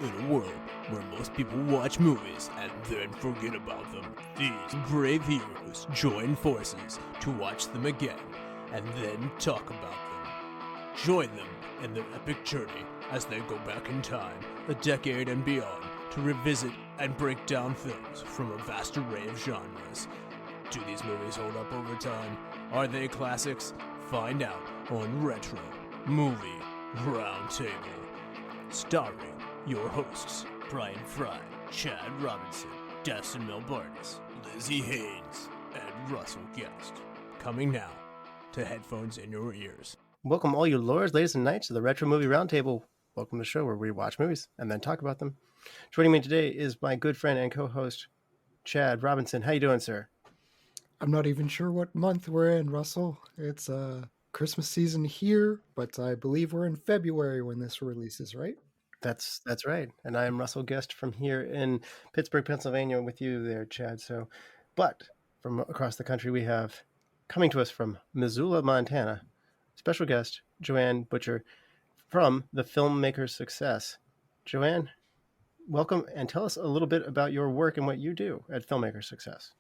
In a world where most people watch movies and then forget about them, these brave heroes join forces to watch them again and then talk about them. Join them in their epic journey as they go back in time, a decade and beyond, to revisit and break down films from a vast array of genres. Do these movies hold up over time? Are they classics? Find out on Retro Movie Roundtable. Starring your hosts, Brian Fry, Chad Robinson, Dustin Melbartis, Lizzie Haynes, and Russell Guest. Coming now to headphones in your ears. Welcome all you lords, ladies and knights, to the Retro Movie Roundtable. Welcome to the show where we watch movies and then talk about them. Joining me today is my good friend and co-host, Chad Robinson. How you doing, sir? I'm not even sure what month we're in, Russell. It's Christmas season here, but I believe we're in February when this releases, right? That's right. And I am Russell Guest from here in Pittsburgh, Pennsylvania with you there, Chad. But from across the country, we have coming to us from Missoula, Montana, special guest, Joanne Butcher from the Filmmaker's Success. Joanne, welcome, and tell us a little bit about your work and what you do at Filmmaker's Success.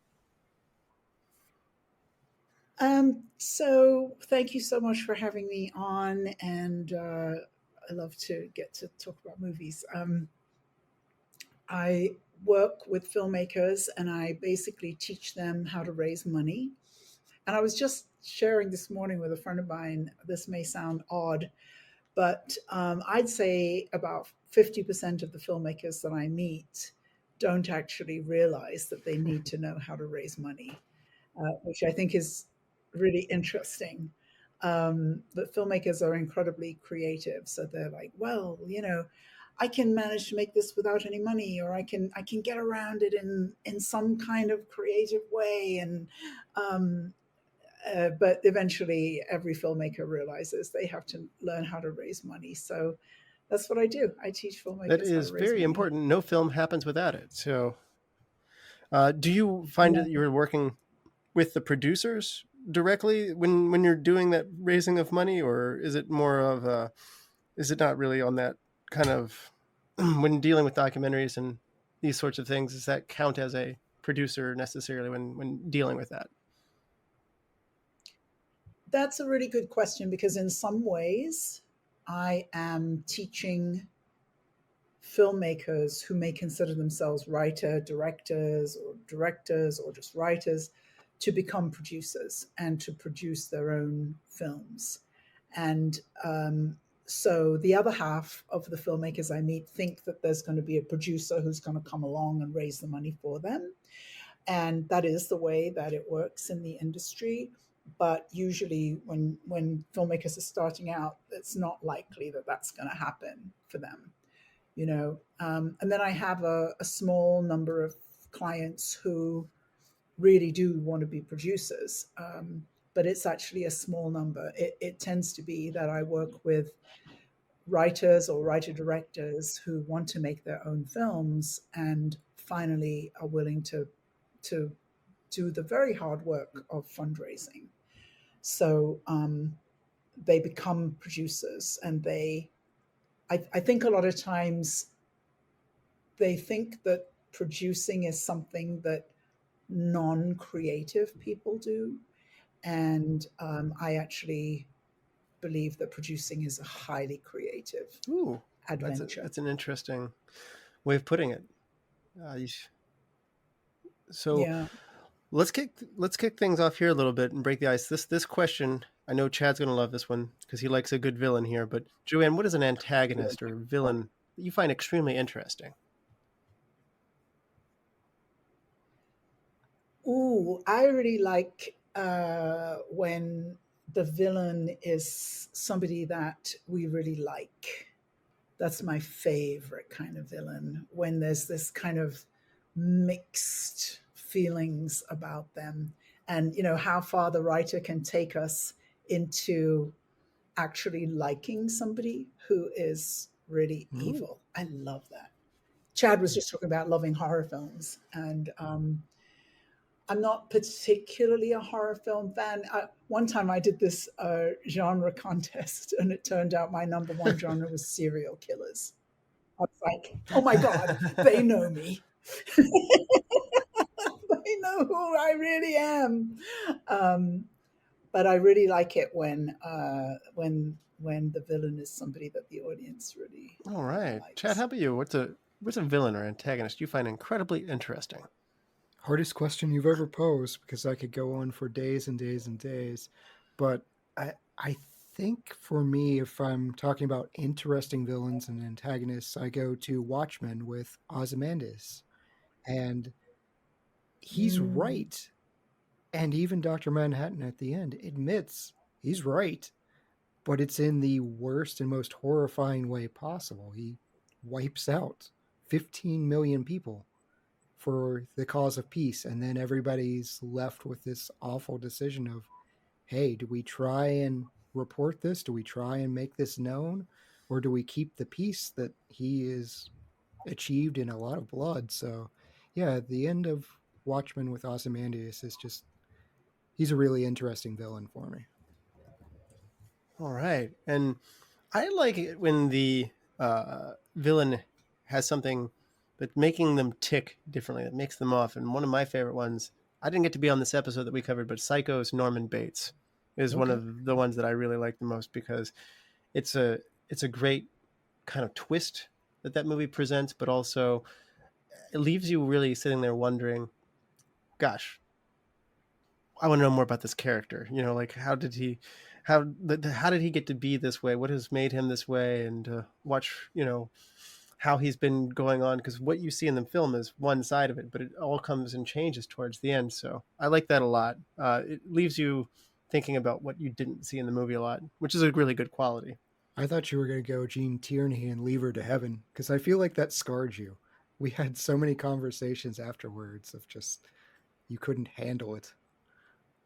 So thank you so much for having me on, and I love to get to talk about movies. I work with filmmakers and I basically teach them how to raise money. And I was just sharing this morning with a friend of mine, this may sound odd, but I'd say about 50% of the filmmakers that I meet don't actually realize that they need to know how to raise money, which I think is really interesting. But filmmakers are incredibly creative. So they're like, well, I can manage to make this without any money, or I can get around it in some kind of creative way. And but eventually every filmmaker realizes they have to learn how to raise money. So that's what I do. I teach filmmakers. That is very important. No film happens without it. So do you find that you're working with the producers directly when you're doing that raising of money, or is it more of is it not really on that kind of when dealing with documentaries and these sorts of things, does that count as a producer necessarily when dealing with that? That's a really good question, because in some ways I am teaching filmmakers who may consider themselves directors or just writers to become producers and to produce their own films. And so the other half of the filmmakers I meet think that there's going to be a producer who's going to come along and raise the money for them. And that is the way that it works in the industry. But usually when filmmakers are starting out, it's not likely that that's going to happen for them, And then I have a small number of clients who really do want to be producers, but it's actually a small number. It tends to be that I work with writers or writer-directors who want to make their own films and finally are willing to do the very hard work of fundraising. So they become producers, and I think a lot of times they think that producing is something that non-creative people do. And I actually believe that producing is a highly creative adventure. That's an interesting way of putting it. Let's kick things off here a little bit and break the ice. This question, I know Chad's going to love this one because he likes a good villain here. But Joanne, what is an antagonist or villain that you find extremely interesting? I really like when the villain is somebody that we really like. That's my favorite kind of villain, when there's this kind of mixed feelings about them, and how far the writer can take us into actually liking somebody who is really evil. I love that. Chad was just talking about loving horror films, and I'm not particularly a horror film fan. One time I did this genre contest, and it turned out my number one genre was serial killers. I was like, oh my God, they know me. They know who I really am. But I really like it when the villain is somebody that the audience really All right, Chad, likes. how about you? What's a villain or antagonist you find incredibly interesting? Hardest question you've ever posed, because I could go on for days and days and days. But I think for me, if I'm talking about interesting villains and antagonists, I go to Watchmen with Ozymandias. And he's Mm. right. And even Dr. Manhattan at the end admits he's right, but it's in the worst and most horrifying way possible. He wipes out 15 million people for the cause of peace, and then everybody's left with this awful decision of, hey, do we try and report this? Do we try and make this known? Or do we keep the peace that he is achieved in a lot of blood? So, yeah, the end of Watchmen with Ozymandias is just, he's a really interesting villain for me. All right, and I like it when the villain has something that's making them tick differently, that makes them off. And one of my favorite ones, I didn't get to be on this episode that we covered, but Psycho's Norman Bates is one Okay. of the ones that I really like the most, because it's a it's a great kind of twist that movie presents, but also it leaves you really sitting there wondering, gosh, I want to know more about this character. You know, like how did he get to be this way? What has made him this way? And watch, how he's been going on, because what you see in the film is one side of it, but it all comes and changes towards the end. So I like that a lot. It leaves you thinking about what you didn't see in the movie a lot, which is a really good quality. I thought you were going to go Gene Tierney and Leave Her to Heaven, because I feel like that scarred you. We had so many conversations afterwards of just, you couldn't handle it.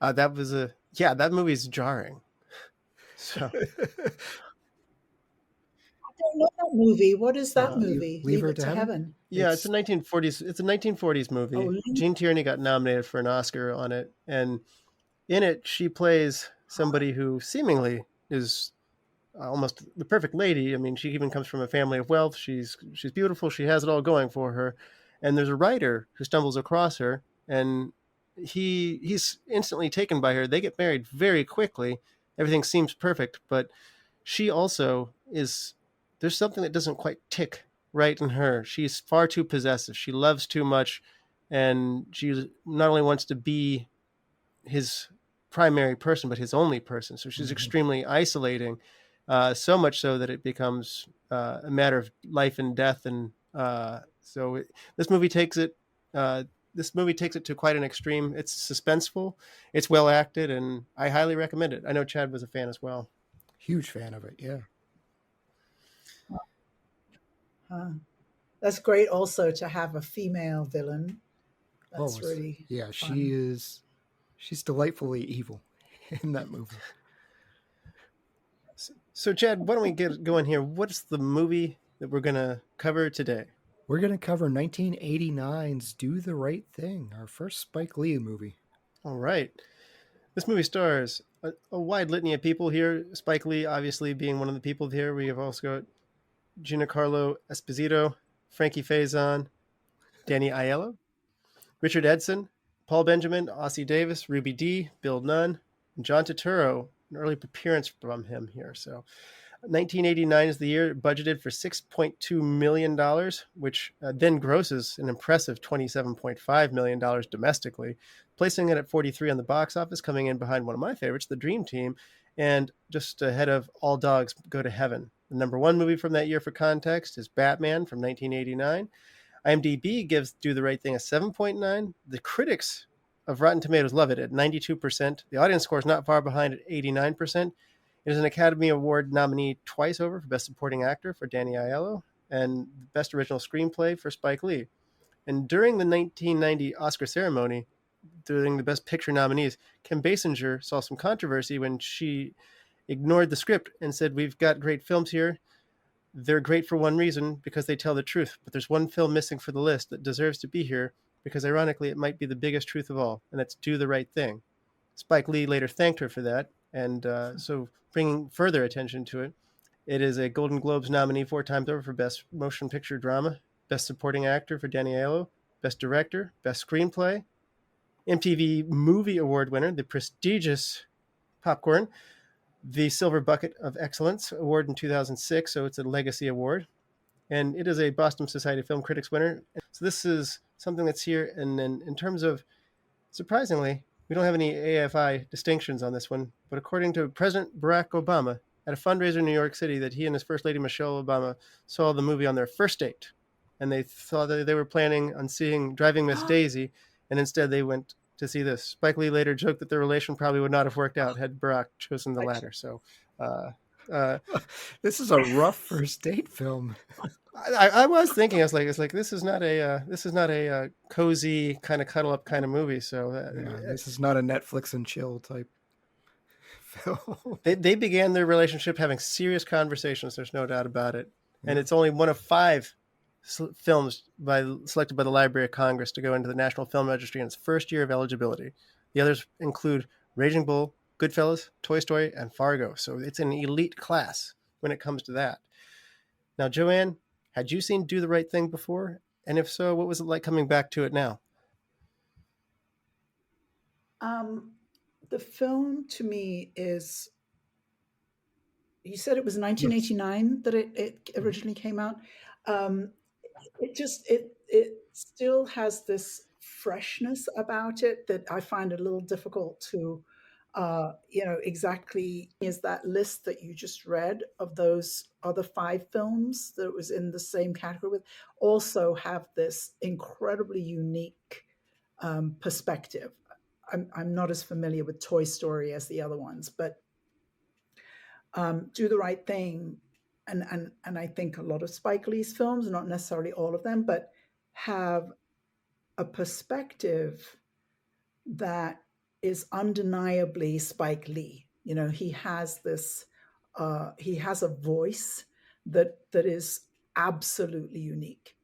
That movie's jarring. So I don't know that movie. What is that Leave, movie? Leave Leave Her It to to Heaven? Heaven. yeah, it's a 1940s. It's a 1940s movie. Oh, Gene Tierney got nominated for an Oscar on it, and in it she plays somebody who seemingly is almost the perfect lady. I mean, she even comes from a family of wealth. She's beautiful. She has it all going for her. And there's a writer who stumbles across her, and he's instantly taken by her. They get married very quickly. Everything seems perfect, but she also is. There's something that doesn't quite tick right in her. She's far too possessive. She loves too much, and she not only wants to be his primary person, but his only person. So she's extremely isolating, so much so that it becomes a matter of life and death. And this movie takes it. This movie takes it to quite an extreme. It's suspenseful, it's well acted, and I highly recommend it. I know Chad was a fan as well. Huge fan of it, yeah. That's great also to have a female villain. That's Oh, really yeah, fun. she's delightfully evil in that movie. So Chad, why don't we get going here? What's the movie that we're going to cover today? We're going to cover 1989's Do the Right Thing, our first Spike Lee movie. All right. This movie stars a wide litany of people here. Spike Lee, obviously, being one of the people here. We have also got Giancarlo Esposito, Frankie Faison, Danny Aiello, Richard Edson, Paul Benjamin, Ossie Davis, Ruby D, Bill Nunn, and John Turturro, an early appearance from him here. So 1989 is the year, budgeted for $6.2 million, which then grosses an impressive $27.5 million domestically, placing it at 43 on the box office, coming in behind one of my favorites, The Dream Team, and just ahead of All Dogs Go to Heaven. The number one movie from that year, for context, is Batman from 1989. IMDb gives Do the Right Thing a 7.9. The critics of Rotten Tomatoes love it at 92%. The audience score is not far behind at 89%. It is an Academy Award nominee twice over for Best Supporting Actor for Danny Aiello and Best Original Screenplay for Spike Lee. And during the 1990 Oscar ceremony, during the Best Picture nominees, Kim Basinger saw some controversy when she ignored the script and said, "We've got great films here. They're great for one reason, because they tell the truth. But there's one film missing for the list that deserves to be here, because ironically it might be the biggest truth of all, and that's Do the Right Thing." Spike Lee later thanked her for that, and so bringing further attention to it. It is a Golden Globes nominee 4 times over for Best Motion Picture Drama, Best Supporting Actor for Aiello, Best Director, Best Screenplay, MTV Movie Award winner, the prestigious Popcorn, the Silver Bucket of Excellence Award in 2006, so it's a legacy award. And it is a Boston Society of Film Critics winner. So this is something that's here. And then in terms of, surprisingly, we don't have any AFI distinctions on this one. But according to President Barack Obama, at a fundraiser in New York City, that he and his First Lady Michelle Obama saw the movie on their first date. And they thought that they were planning on seeing Driving Miss Daisy. And instead they went to see this. Spike Lee later joked that their relation probably would not have worked out had Barack chosen the latter. So this is a rough first date film. I was thinking, I was like, this is not a cozy kind of cuddle up kind of movie. So this is not a Netflix and chill type film. They began their relationship having serious conversations. There's no doubt about it. And it's only one of 5 films selected by the Library of Congress to go into the National Film Registry in its first year of eligibility. The others include Raging Bull, Goodfellas, Toy Story, and Fargo. So it's an elite class when it comes to that. Now, Joanne, had you seen Do the Right Thing before? And if so, what was it like coming back to it now? The film to me is, you said it was 1989 that it originally came out. It still has this freshness about it that I find a little difficult to exactly. Is that list that you just read of those other 5 films that was in the same category with also have this incredibly unique perspective. I'm not as familiar with Toy Story as the other ones, but Do the Right Thing, and I think a lot of Spike Lee's films, not necessarily all of them, but have a perspective that is undeniably Spike Lee. He has this, he has a voice that is absolutely unique,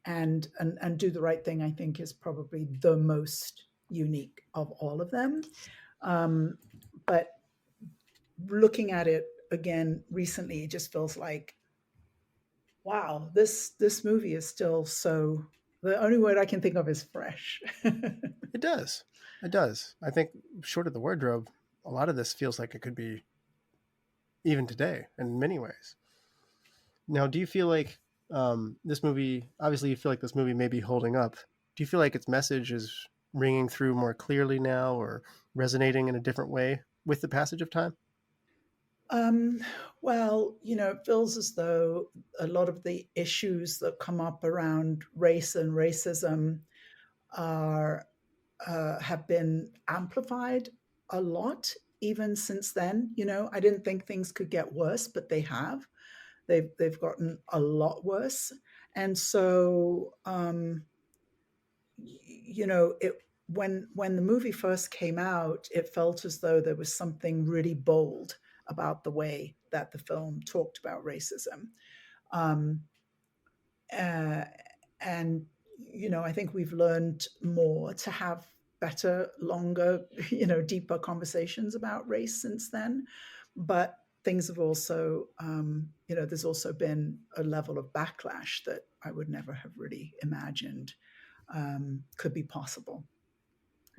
and Do the Right Thing, I think, is probably the most unique of all of them. But looking at it again recently, it just feels like, wow, this movie is still so. The only word I can think of is fresh. It does. I think, short of the wardrobe, a lot of this feels like it could be even today in many ways. Now, do you feel like this movie, obviously you feel like this movie may be holding up. Do you feel like its message is ringing through more clearly now or resonating in a different way with the passage of time? Well, it feels as though a lot of the issues that come up around race and racism have been amplified a lot even since then. I didn't think things could get worse, but they have. They've gotten a lot worse. And so, when the movie first came out, it felt as though there was something really bold about the way that the film talked about racism. And, I think we've learned more to have better, longer, deeper conversations about race since then. But things have also, there's also been a level of backlash that I would never have really imagined could be possible.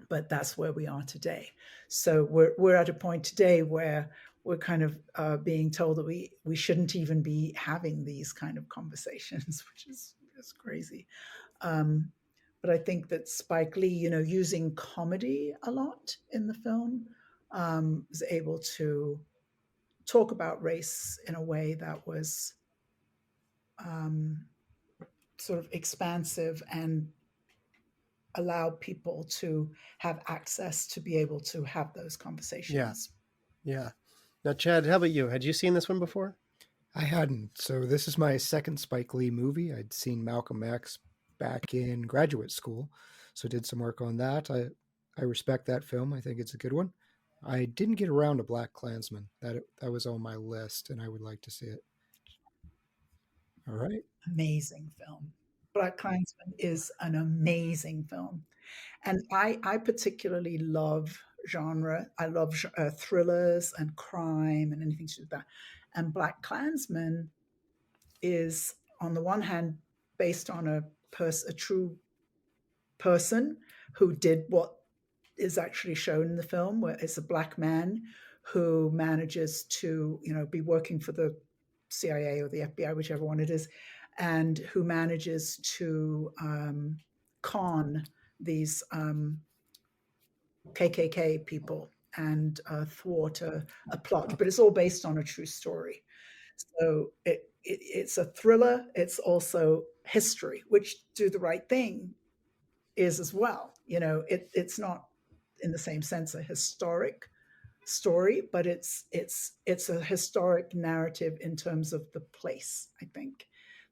But that's where we are today. So we're at a point today where we're kind of being told that we shouldn't even be having these kind of conversations, which is crazy. But I think that Spike Lee, using comedy a lot in the film, was able to talk about race in a way that was sort of expansive and allowed people to have access to be able to have those conversations. Yeah. Now, Chad, how about you? Had you seen this one before? I hadn't. So this is my second Spike Lee movie. I'd seen Malcolm X back in graduate school, so did some work on that. I respect that film. I think it's a good one. I didn't get around to Black Klansman. That was on my list, and I would like to see it. All right. Amazing film. Black Klansman is an amazing film. And I particularly love genre. I love thrillers and crime and anything to do with that. And Black Klansman is, on the one hand, based on a true person who did what is actually shown in the film, where it's a Black man who manages to, be working for the CIA or the FBI, whichever one it is, and who manages to con these KKK people and thwart a plot. But it's all based on a true story. So it's a thriller. It's also history, which Do the Right Thing is as well. It's not in the same sense a historic story, but it's a historic narrative in terms of the place. I think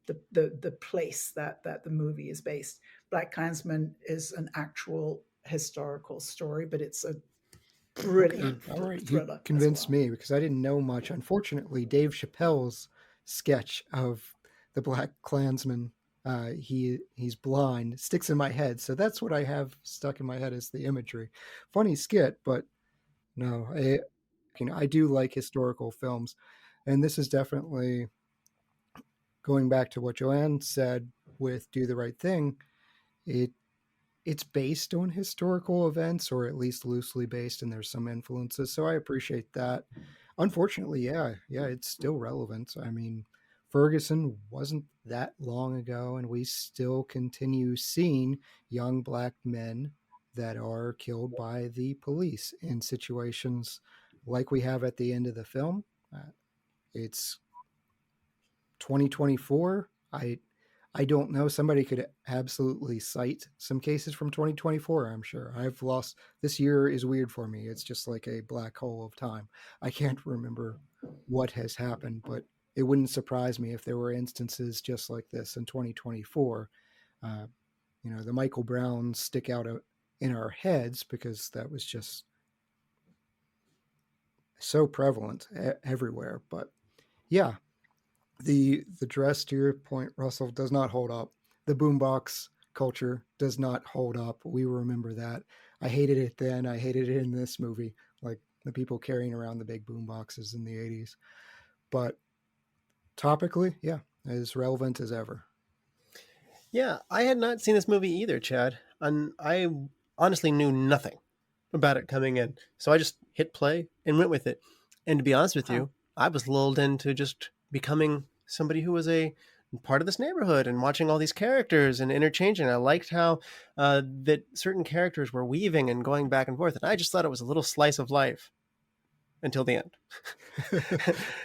the place that the movie is based. Black Klansman is an actual historical story, but it's a brilliant All right, thriller. You convinced me, because I didn't know much. Unfortunately, Dave Chappelle's sketch of the Black Klansman, he's blind, sticks in my head. So that's what I have stuck in my head as the imagery. Funny skit, but no, I do like historical films, and this is definitely going back to what Joanne said with Do the Right Thing. It's based on historical events, or at least loosely based, and there's some influences. So I appreciate that. Unfortunately, yeah, it's still relevant. I mean, Ferguson wasn't that long ago, and we still continue seeing young Black men that are killed by the police in situations like we have at the end of the film. It's 2024. I don't know. Somebody could absolutely cite some cases from 2024, I'm sure. This year is weird for me. It's just like a black hole of time. I can't remember what has happened, but it wouldn't surprise me if there were instances just like this in 2024. The Michael Browns stick out in our heads because that was just so prevalent everywhere. But yeah, the dress, to your point, Russell, does not hold up. The boombox culture does not hold up. We remember that. I hated it then. I hated it in this movie, like the people carrying around the big boomboxes in the 80s. But topically, yeah, as relevant as ever. Yeah, I had not seen this movie either, Chad. And I honestly knew nothing about it coming in. So I just hit play and went with it. And to be honest with you, I was lulled into just becoming somebody who was a part of this neighborhood and watching all these characters and interchanging. I liked how that certain characters were weaving and going back and forth. And I just thought it was a little slice of life until the end.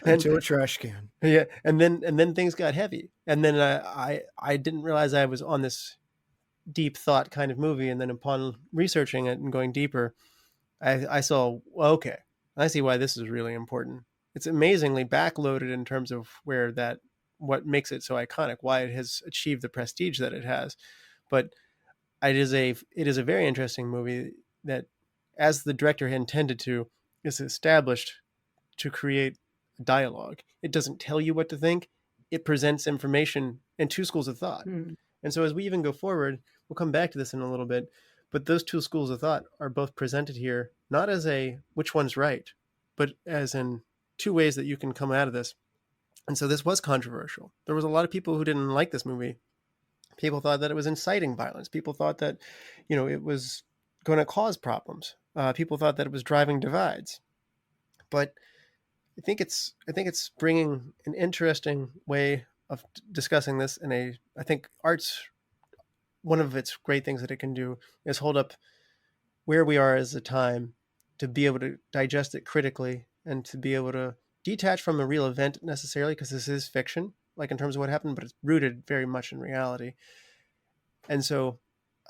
Until a trash can. Yeah, and then things got heavy. And then I didn't realize I was on this deep thought kind of movie. And then upon researching it and going deeper, I saw, okay, I see why this is really important. It's amazingly backloaded in terms of what makes it so iconic, why it has achieved the prestige that it has. But it is a very interesting movie that, as the director intended to, is established to create dialogue. It doesn't tell you what to think. It presents information in two schools of thought. And so as we even go forward, we'll come back to this in a little bit, but those two schools of thought are both presented here, not as a which one's right, but as in two ways that you can come out of this. And so this was controversial. There was a lot of people who didn't like this movie. People thought that it was inciting violence. People thought that, it was going to cause problems. People thought that it was driving divides. But I think it's bringing an interesting way of discussing this I think art's, one of its great things that it can do is hold up where we are as a time, to be able to digest it critically and to be able to detach from a real event necessarily, because this is fiction, like in terms of what happened, but it's rooted very much in reality. And so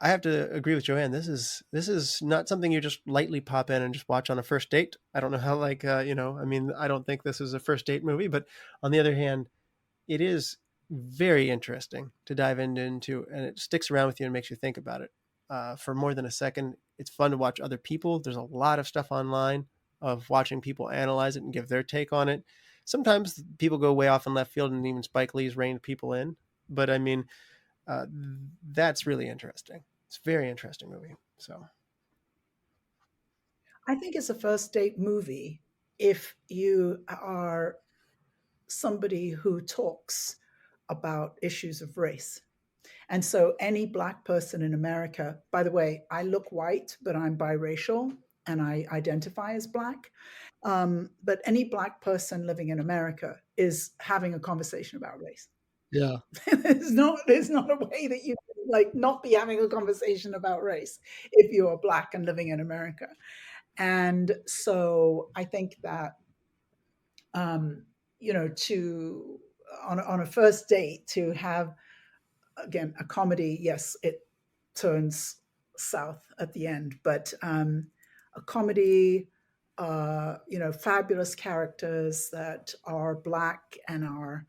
I have to agree with Joanne. This is not something you just lightly pop in and just watch on a first date. I don't know how, I don't think this is a first date movie, but on the other hand, it is very interesting to dive into, and it sticks around with you and makes you think about it for more than a second. It's fun to watch other people. There's a lot of stuff online of watching people analyze it and give their take on it. Sometimes people go way off in left field, and even Spike Lee's reined people in. But I mean, that's really interesting. It's a very interesting movie. So I think it's a first date movie if you are somebody who talks about issues of race. And so any Black person in America, by the way, I look white, but I'm biracial and I identify as Black. But any Black person living in America is having a conversation about race. Yeah. there's not a way that you can, like, not be having a conversation about race if you are Black and living in America. And so I think that to on a first date to have, again, a comedy, yes, it turns south at the end, but a comedy, fabulous characters that are Black and are,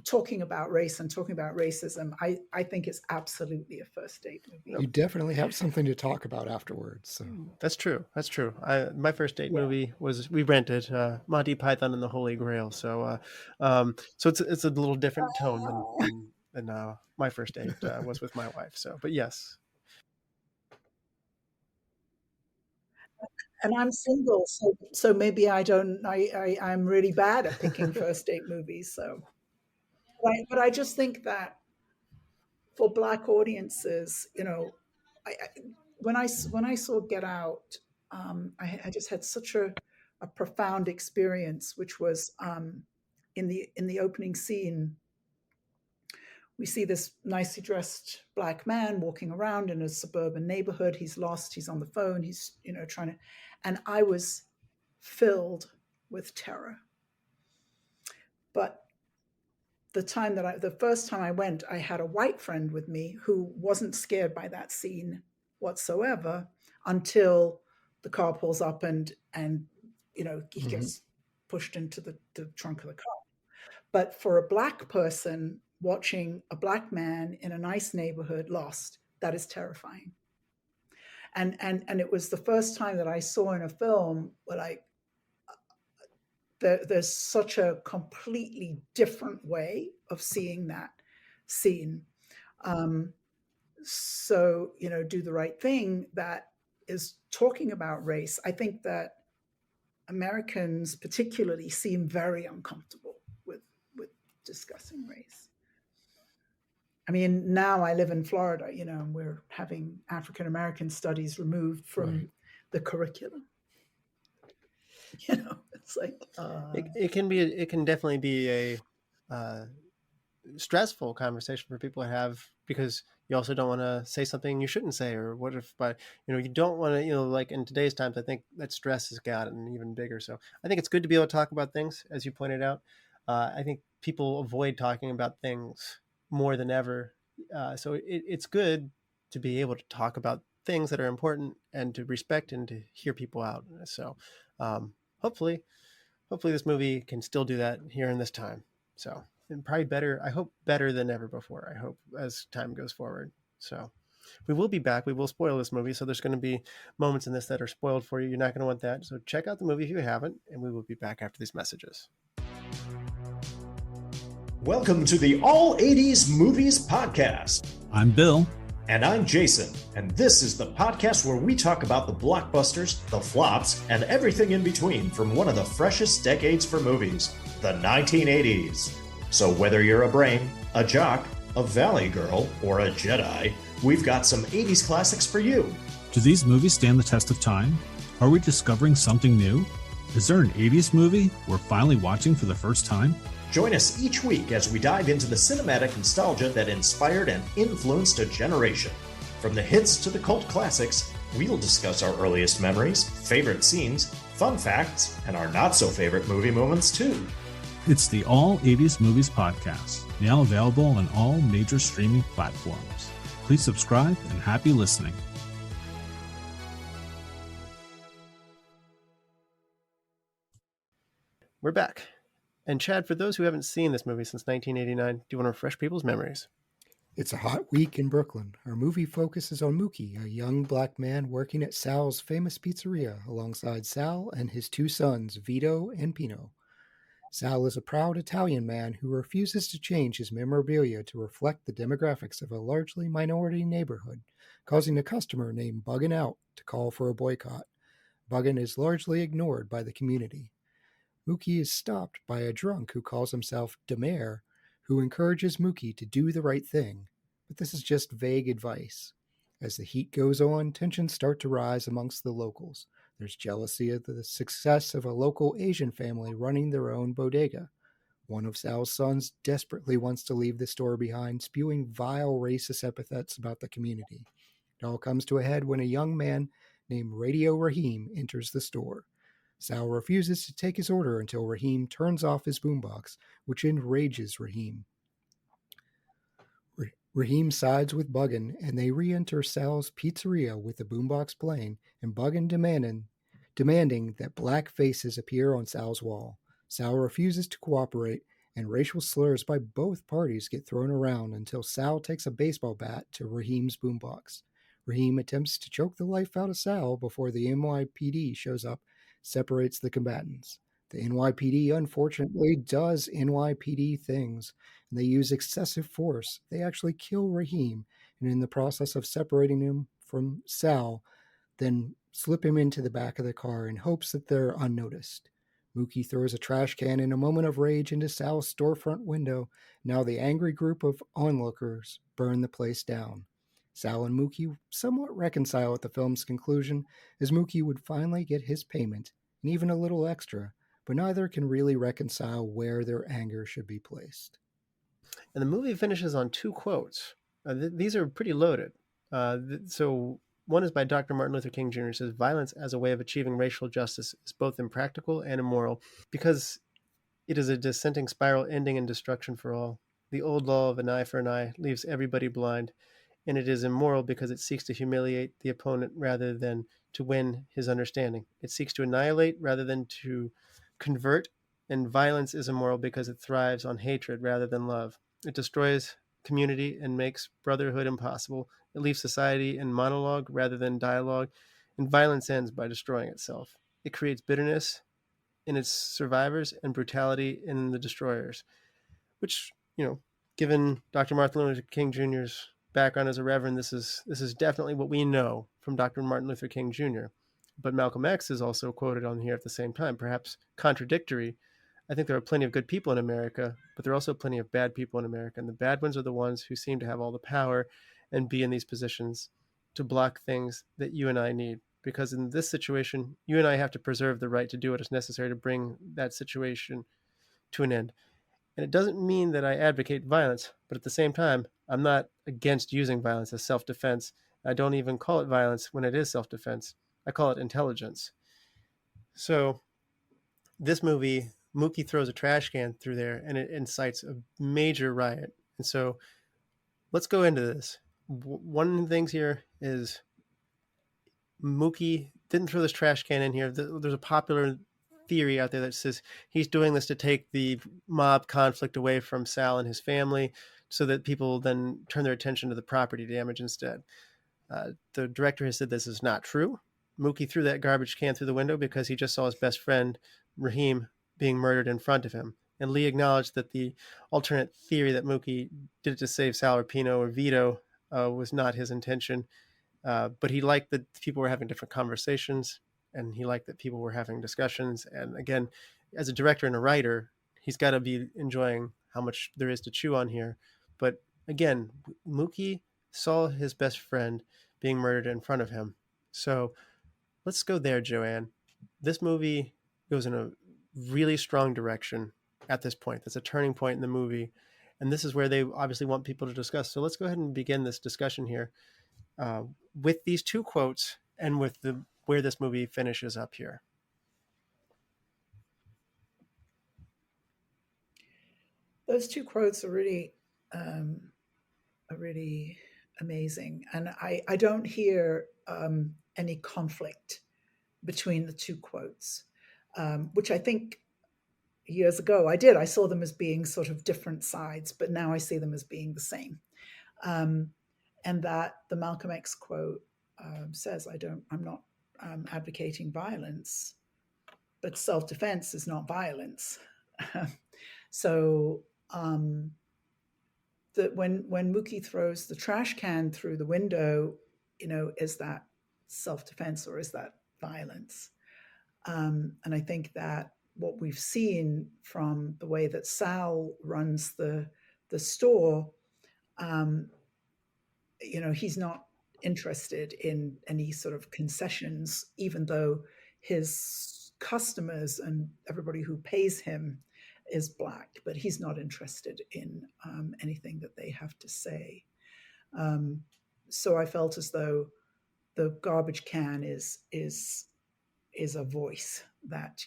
talking about race and talking about racism. I think it's absolutely a first date movie. You definitely have something to talk about afterwards. So. That's true. My first date movie was, we rented Monty Python and the Holy Grail. So it's a little different tone than my first date was with my wife. So, but yes. And I'm single, so maybe I'm really bad at picking first date movies. So, but I just think that for Black audiences, when I saw Get Out, I just had such a profound experience, which was in the opening scene. We see this nicely dressed Black man walking around in a suburban neighborhood. He's lost. He's on the phone. He's trying to, and I was filled with terror. But the first time I went, I had a white friend with me who wasn't scared by that scene whatsoever until the car pulls up and he gets pushed into the trunk of the car. But for a Black person watching a Black man in a nice neighborhood lost, that is terrifying. And it was the first time that I saw in a film where there's such a completely different way of seeing that scene. So, Do the Right Thing, that is talking about race. I think that Americans particularly seem very uncomfortable with discussing race. I mean, now I live in Florida, and we're having African American studies removed from the curriculum. It's like it can definitely be a stressful conversation for people to have, because you also don't want to say something you shouldn't say, or what if, but you don't want to, like in today's times, I think that stress has gotten even bigger. So I think it's good to be able to talk about things, as you pointed out. I think people avoid talking about things more than ever. So it's good to be able to talk about things that are important and to respect and to hear people out. So hopefully this movie can still do that here in this time. So, and probably better, I hope better than ever before, I hope, as time goes forward. So we will be back. We will spoil this movie. So there's going to be moments in this that are spoiled for you. You're not going to want that. So check out the movie if you haven't, and we will be back after these messages. Welcome to the All 80s Movies Podcast. I'm Bill. And I'm Jason. And this is the podcast where we talk about the blockbusters, the flops, and everything in between from one of the freshest decades for movies, the 1980s. So whether you're a brain, a jock, a valley girl, or a Jedi, we've got some 80s classics for you. Do these movies stand the test of time? Are we discovering something new? Is there an 80s movie we're finally watching for the first time? Join us each week as we dive into the cinematic nostalgia that inspired and influenced a generation. From the hits to the cult classics, we'll discuss our earliest memories, favorite scenes, fun facts, and our not-so-favorite movie moments too. It's the All 80s Movies Podcast, now available on all major streaming platforms. Please subscribe and happy listening. We're back. And Chad, for those who haven't seen this movie since 1989, do you want to refresh people's memories? It's a hot week in Brooklyn. Our movie focuses on Mookie, a young Black man working at Sal's famous pizzeria alongside Sal and his two sons, Vito and Pino. Sal is a proud Italian man who refuses to change his memorabilia to reflect the demographics of a largely minority neighborhood, causing a customer named Buggin' Out to call for a boycott. Buggin' is largely ignored by the community. Mookie is stopped by a drunk who calls himself Demare, who encourages Mookie to do the right thing, but this is just vague advice. As the heat goes on, tensions start to rise amongst the locals. There's jealousy of the success of a local Asian family running their own bodega. One of Sal's sons desperately wants to leave the store behind, spewing vile racist epithets about the community. It all comes to a head when a young man named Radio Raheem enters the store. Sal refuses to take his order until Raheem turns off his boombox, which enrages Raheem. Raheem sides with Buggin, and they re-enter Sal's pizzeria with the boombox playing, and Buggin demanding that black faces appear on Sal's wall. Sal refuses to cooperate, and racial slurs by both parties get thrown around until Sal takes a baseball bat to Raheem's boombox. Raheem attempts to choke the life out of Sal before the NYPD shows up, separates the combatants. The NYPD unfortunately does NYPD things, and they use excessive force. They actually kill Raheem, and in the process of separating him from Sal, then slip him into the back of the car in hopes that they're unnoticed. Mookie throws a trash can in a moment of rage into Sal's storefront window. Now the angry group of onlookers burn the place down. Sal and Mookie somewhat reconcile at the film's conclusion, as Mookie would finally get his payment, and even a little extra, but neither can really reconcile where their anger should be placed. And the movie finishes on two quotes. These are pretty loaded. So one is by Dr. Martin Luther King Jr. It says, "Violence as a way of achieving racial justice is both impractical and immoral because it is a descending spiral ending in destruction for all. The old law of an eye for an eye leaves everybody blind, and it is immoral because it seeks to humiliate the opponent rather than to win his understanding. It seeks to annihilate rather than to convert, and violence is immoral because it thrives on hatred rather than love. It destroys community and makes brotherhood impossible. It leaves society in monologue rather than dialogue, and violence ends by destroying itself. It creates bitterness in its survivors and brutality in the destroyers," which, given Dr. Martin Luther King Jr.'s background as a reverend, this is definitely what we know from Dr. Martin Luther King Jr. But Malcolm X is also quoted on here at the same time, perhaps contradictory. I think there are plenty of good people in America, but there are also plenty of bad people in America, and the bad ones are the ones who seem to have all the power and be in these positions to block things that you and I need. Because in this situation, you and I have to preserve the right to do what is necessary to bring that situation to an end. And it doesn't mean that I advocate violence, but at the same time, I'm not against using violence as self-defense. I don't even call it violence when it is self-defense. I call it intelligence. So this movie, Mookie throws a trash can through there, and it incites a major riot. And so let's go into this. One of the things here is Mookie didn't throw this trash can in here. There's a popular theory out there that says he's doing this to take the mob conflict away from Sal and his family so that people then turn their attention to the property damage instead. The director has said this is not true. Mookie threw that garbage can through the window because he just saw his best friend, Raheem, being murdered in front of him. And Lee acknowledged that the alternate theory that Mookie did it to save Sal or Pino or Vito was not his intention. But he liked that people were having different conversations, and he liked that people were having discussions. And again, as a director and a writer, he's got to be enjoying how much there is to chew on here. But again, Mookie saw his best friend being murdered in front of him. So let's go there, Joanne. This movie goes in a really strong direction at this point. That's a turning point in the movie. And this is where they obviously want people to discuss. So let's go ahead and begin this discussion here with these two quotes and with where this movie finishes up here. Those two quotes are really amazing. And I don't hear any conflict between the two quotes, which I think years ago I did. I saw them as being sort of different sides, but now I see them as being the same. And that the Malcolm X quote says, I'm not advocating violence, but self-defense is not violence. So that when Mookie throws the trash can through the window, is that self-defense or is that violence? And I think that what we've seen from the way that Sal runs the store, he's not interested in any sort of concessions, even though his customers and everybody who pays him is black, but he's not interested in anything that they have to say. So I felt as though the garbage can is a voice that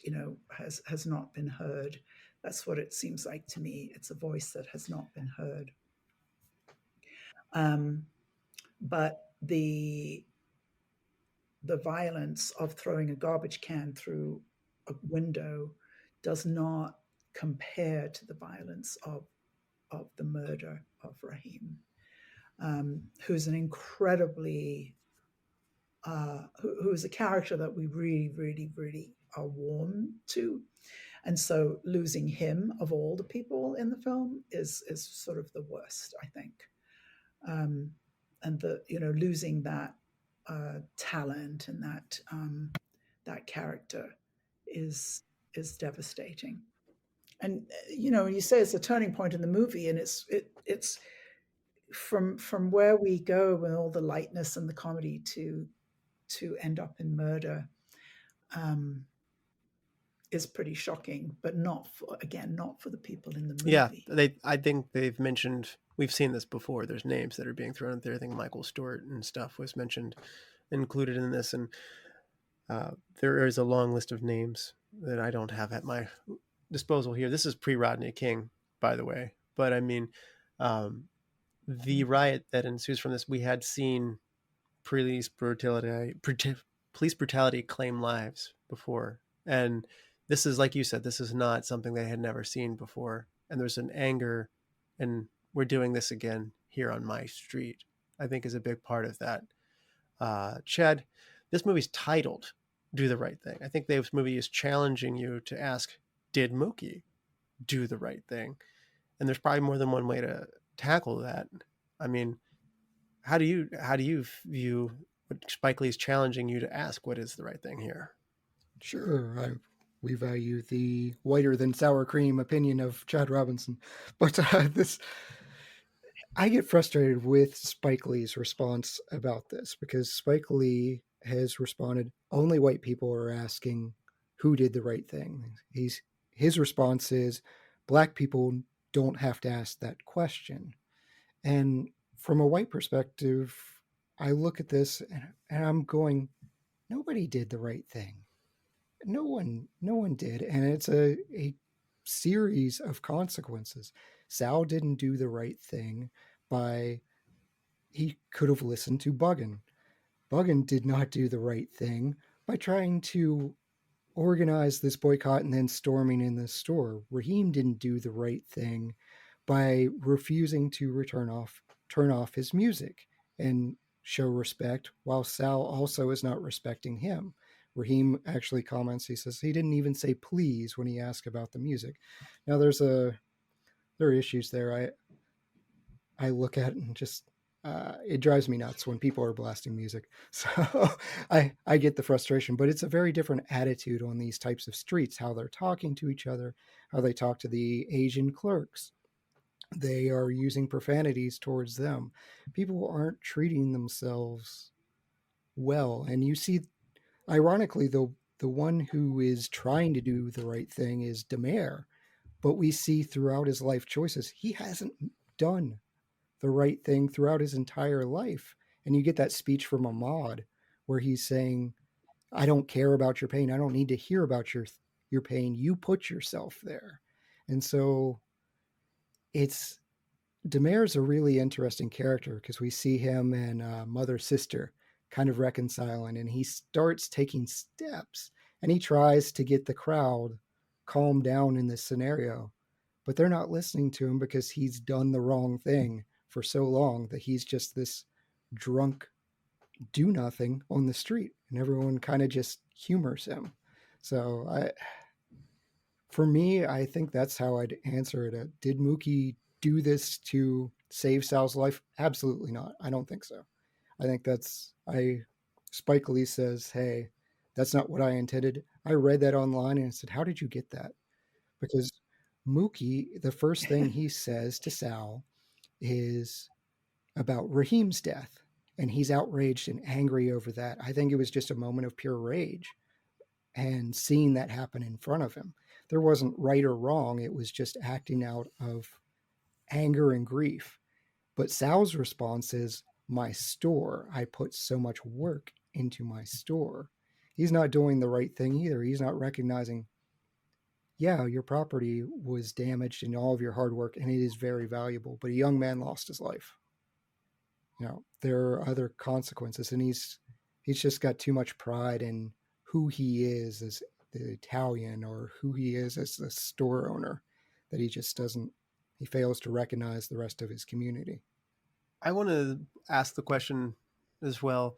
has not been heard. That's what it seems like to me. It's a voice that has not been heard. But the violence of throwing a garbage can through a window does not compare to the violence of the murder of Rahim, who's an incredibly who is a character that we really, really, really are warm to. And so losing him of all the people in the film is sort of the worst, I think. And losing that talent and that character is devastating. And you say it's a turning point in the movie, and it's from where we go with all the lightness and the comedy to end up in murder is pretty shocking, but not for the people in the movie. Yeah, I think they've mentioned, we've seen this before. There's names that are being thrown out there. I think Michael Stewart and stuff was included in this, and there is a long list of names that I don't have at my disposal here. This is pre-Rodney King, by the way, but I mean, the riot that ensues from this, we had seen police brutality claim lives before, and this is, like you said, this is not something they had never seen before, and there's an anger, and we're doing this again here on my street, I think, is a big part of that. Chad, this movie's titled Do the Right Thing. I think this movie is challenging you to ask, did Mookie do the right thing? And there's probably more than one way to tackle that. I mean, how do you view what Spike Lee's challenging you to ask, what is the right thing here? Sure, we value the whiter than sour cream opinion of Chad Robinson, but I get frustrated with Spike Lee's response about this, because Spike Lee has responded, only white people are asking who did the right thing. His response is, black people don't have to ask that question. And from a white perspective, I look at this and I'm going, nobody did the right thing. No one did. And it's a series of consequences. Sal didn't do the right thing he could have listened to Buggin. Buggin did not do the right thing by trying to organize this boycott and then storming in the store. Rahim didn't do the right thing by refusing to turn off his music and show respect, while Sal also is not respecting him. Rahim actually comments, he says he didn't even say please when he asked about the music. Now there are issues there. I look at it and just it drives me nuts when people are blasting music. So I get the frustration, but it's a very different attitude on these types of streets, how they're talking to each other, how they talk to the Asian clerks. They are using profanities towards them. People aren't treating themselves well. And you see, ironically, the one who is trying to do the right thing is Demare, but we see throughout his life choices, he hasn't done the right thing throughout his entire life. And you get that speech from Ahmad where he's saying, I don't care about your pain. I don't need to hear about your pain. You put yourself there. And so Demare's a really interesting character, because we see him and Mother Sister kind of reconciling, and he starts taking steps and he tries to get the crowd calmed down in this scenario, but they're not listening to him because he's done the wrong thing for so long that he's just this drunk do nothing on the street, and everyone kind of just humors him. So for me, I think that's how I'd answer it. Did Mookie do this to save Sal's life? Absolutely not. I don't think so. I think Spike Lee says, hey, That's not what I intended. I read that online and said, how did you get that? Because Mookie, the first thing he says to Sal is about Raheem's death. And he's outraged and angry over that. I think it was just a moment of pure rage and seeing that happen in front of him. There wasn't right or wrong. It was just acting out of anger and grief. But Sal's response is, my store. I put so much work into my store. He's not doing the right thing either. He's not recognizing, yeah, your property was damaged in all of your hard work, and it is very valuable, but a young man lost his life. There are other consequences, and he's just got too much pride in who he is as the Italian or who he is as the store owner that he fails to recognize the rest of his community. I want to ask the question as well.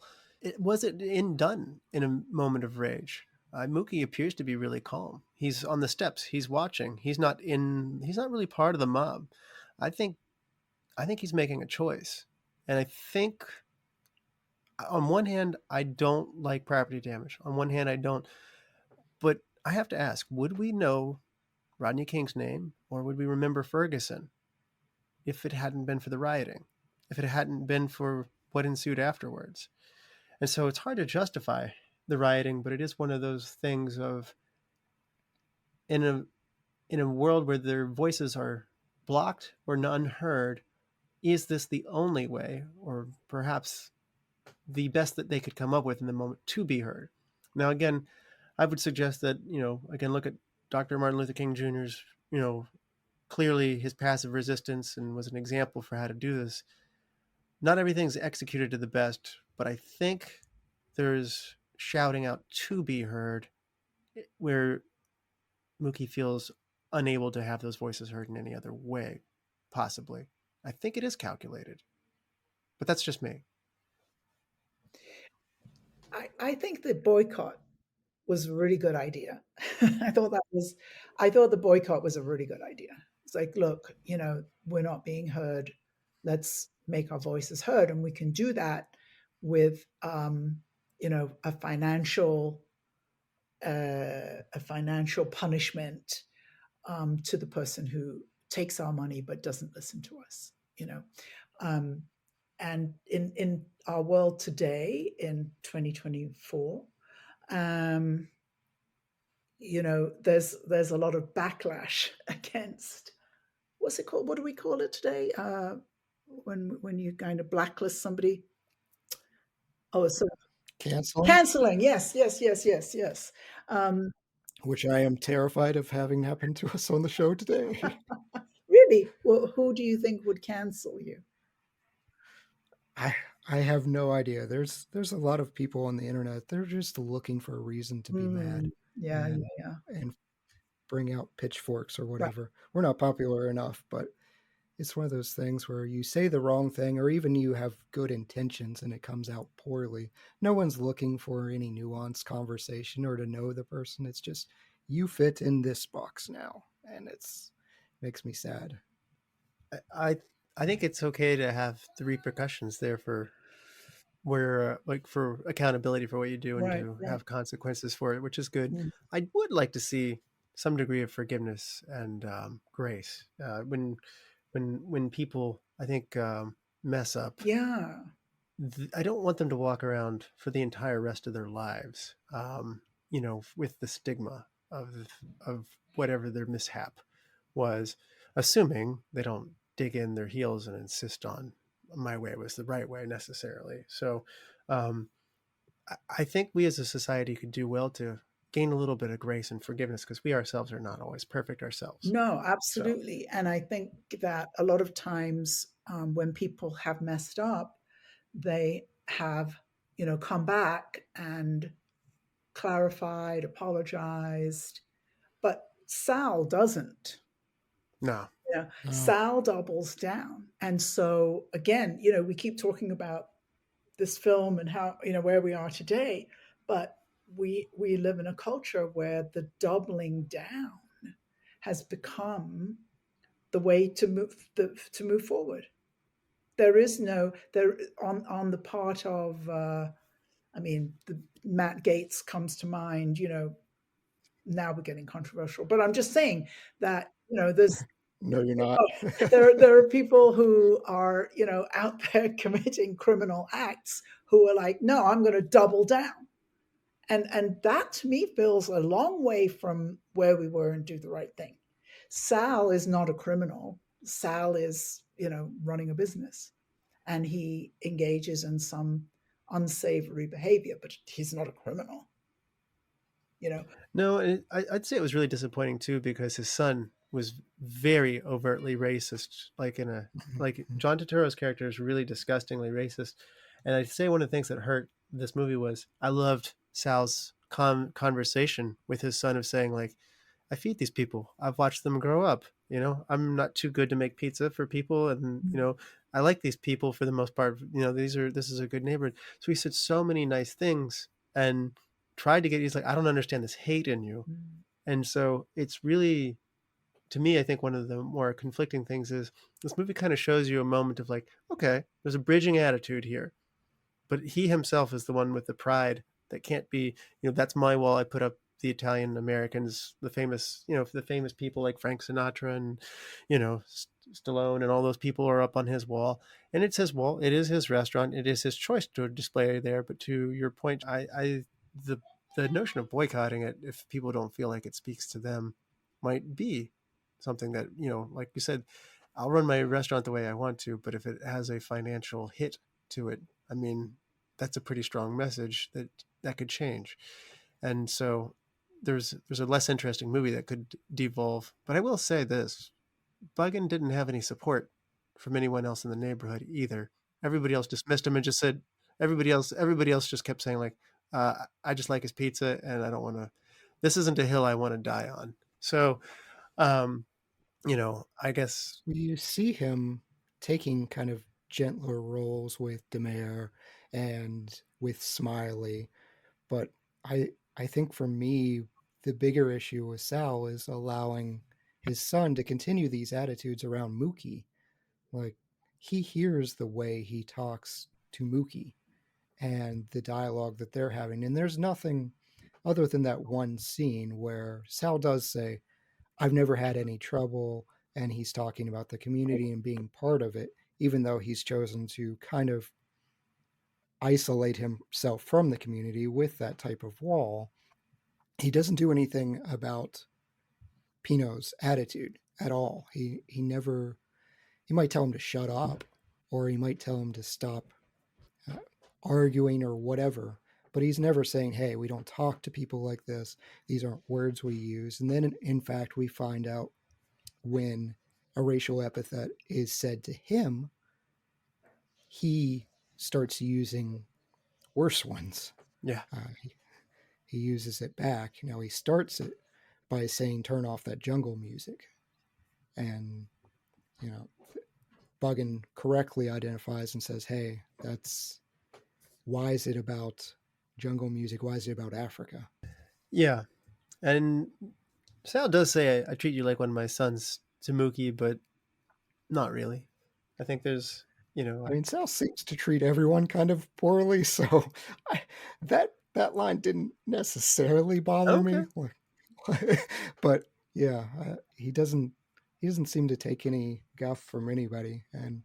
Was it done in a moment of rage? Mookie appears to be really calm. He's on the steps. He's watching. He's not really part of the mob. I think he's making a choice. And I think on one hand, I don't like property damage. On one hand, I don't. But I have to ask, would we know Rodney King's name, or would we remember Ferguson if it hadn't been for the rioting, if it hadn't been for what ensued afterwards? And so it's hard to justify the rioting, but it is one of those things of, in a world where their voices are blocked or unheard, is this the only way, or perhaps the best that they could come up with in the moment to be heard? Now, again, I would suggest that, again, look at Dr. Martin Luther King Jr.'s, clearly his passive resistance, and was an example for how to do this. Not everything's executed to the best, but I think there's shouting out to be heard where Mookie feels unable to have those voices heard in any other way, possibly. I think it is calculated, but that's just me. I think the boycott was a really good idea. I thought the boycott was a really good idea. It's like, look, we're not being heard. Let's make our voices heard. And we can do that with, a financial punishment to the person who takes our money but doesn't listen to us, and in our world today, in 2024, there's a lot of backlash against, what's it called? What do we call it today? When you kind of blacklist somebody? Oh, it's canceling. Yes. Which I am terrified of having happen to us on the show today. Really? Well, who do you think would cancel you? I have no idea. There's a lot of people on the internet. They're just looking for a reason to be mad. Yeah. And bring out pitchforks or whatever. Right. We're not popular enough, but it's one of those things where you say the wrong thing, or even you have good intentions and it comes out poorly. No one's looking for any nuanced conversation or to know the person. It's just, you fit in this box now, and makes me sad. I think it's okay to have the repercussions there for accountability for what you do, and have consequences for it, which is good. Mm. I would like to see some degree of forgiveness and grace when people, I think, mess up. Yeah. I don't want them to walk around for the entire rest of their lives, with the stigma of whatever their mishap was, assuming they don't dig in their heels and insist on my way was the right way necessarily. So I think we as a society could do well to gain a little bit of grace and forgiveness, because we ourselves are not always perfect ourselves. No, absolutely. So. And I think that a lot of times when people have messed up, they have, come back and clarified, apologized, but Sal doesn't. No. Yeah. No. Sal doubles down. And so again, we keep talking about this film and how, where we are today, but we live in a culture where the doubling down has become the way to move forward. There is no on the part of I mean, Matt Gaetz comes to mind. Now we're getting controversial, but I'm just saying that there's No, you're not. there are people who are out there committing criminal acts who are like, no, I'm going to double down, and that to me feels a long way from where we were in Do the Right Thing. Sal is not a criminal. Sal is running a business, and he engages in some unsavory behavior, but he's not a criminal. No, I'd say it was really disappointing too, because his son was very overtly racist, like John Turturro's character is really disgustingly racist. And I'd say one of the things that hurt this movie was I loved Sal's conversation with his son of saying, like, I feed these people. I've watched them grow up. I'm not too good to make pizza for people. And, I like these people for the most part. This is a good neighborhood. So he said so many nice things and tried to he's like, I don't understand this hate in you. And so it's really, to me, I think one of the more conflicting things is this movie kind of shows you a moment of like, okay, there's a bridging attitude here, but he himself is the one with the pride that can't be, that's my wall. I put up the Italian Americans, the famous people like Frank Sinatra and, Stallone and all those people are up on his wall, and it's his wall. It is his restaurant. It is his choice to display there. But to your point, the notion of boycotting it, if people don't feel like it speaks to them, might be something that, like you said, I'll run my restaurant the way I want to, but if it has a financial hit to it, I mean, that's a pretty strong message that could change. And so there's a less interesting movie that could devolve. But I will say this, Buggin didn't have any support from anyone else in the neighborhood either. Everybody else dismissed him and just said, everybody else just kept saying, like, I just like his pizza and I don't want to, this isn't a hill I want to die on. So, I guess. You see him taking kind of gentler roles with Demare and with Smiley. But I think for me, the bigger issue with Sal is allowing his son to continue these attitudes around Mookie. Like, he hears the way he talks to Mookie and the dialogue that they're having. And there's nothing other than that one scene where Sal does say, I've never had any trouble. And he's talking about the community and being part of it, even though he's chosen to kind of isolate himself from the community with that type of wall. He doesn't do anything about Pino's attitude at all. He might tell him to shut up, or he might tell him to stop arguing or whatever, but he's never saying, hey, we don't talk to people like this. These aren't words we use. And then in fact, we find out when a racial epithet is said to him, he starts using worse ones. Yeah. He uses it back. Now he starts it by saying, turn off that jungle music. And, Buggin correctly identifies and says, hey, why is it about jungle music? Why is it about Africa? Yeah. And Sal does say, I treat you like one of my sons to Mookie, but not really. I think there's, Sal seems to treat everyone kind of poorly. So that line didn't necessarily bother me. But yeah, he doesn't seem to take any guff from anybody. And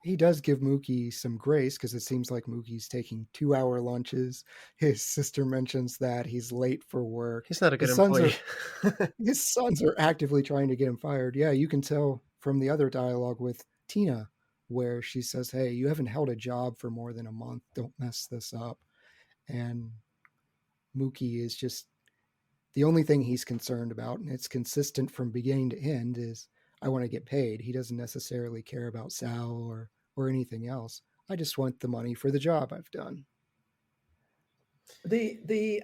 he does give Mookie some grace because it seems like Mookie's taking 2-hour lunches. His sister mentions that he's late for work. He's not a good employee. His sons are actively trying to get him fired. Yeah, you can tell from the other dialogue with Tina where she says, hey, you haven't held a job for more than a month. Don't mess this up. And Mookie is just the only thing he's concerned about, and it's consistent from beginning to end, is I want to get paid. He doesn't necessarily care about Sal or anything else. I just want the money for the job I've done. The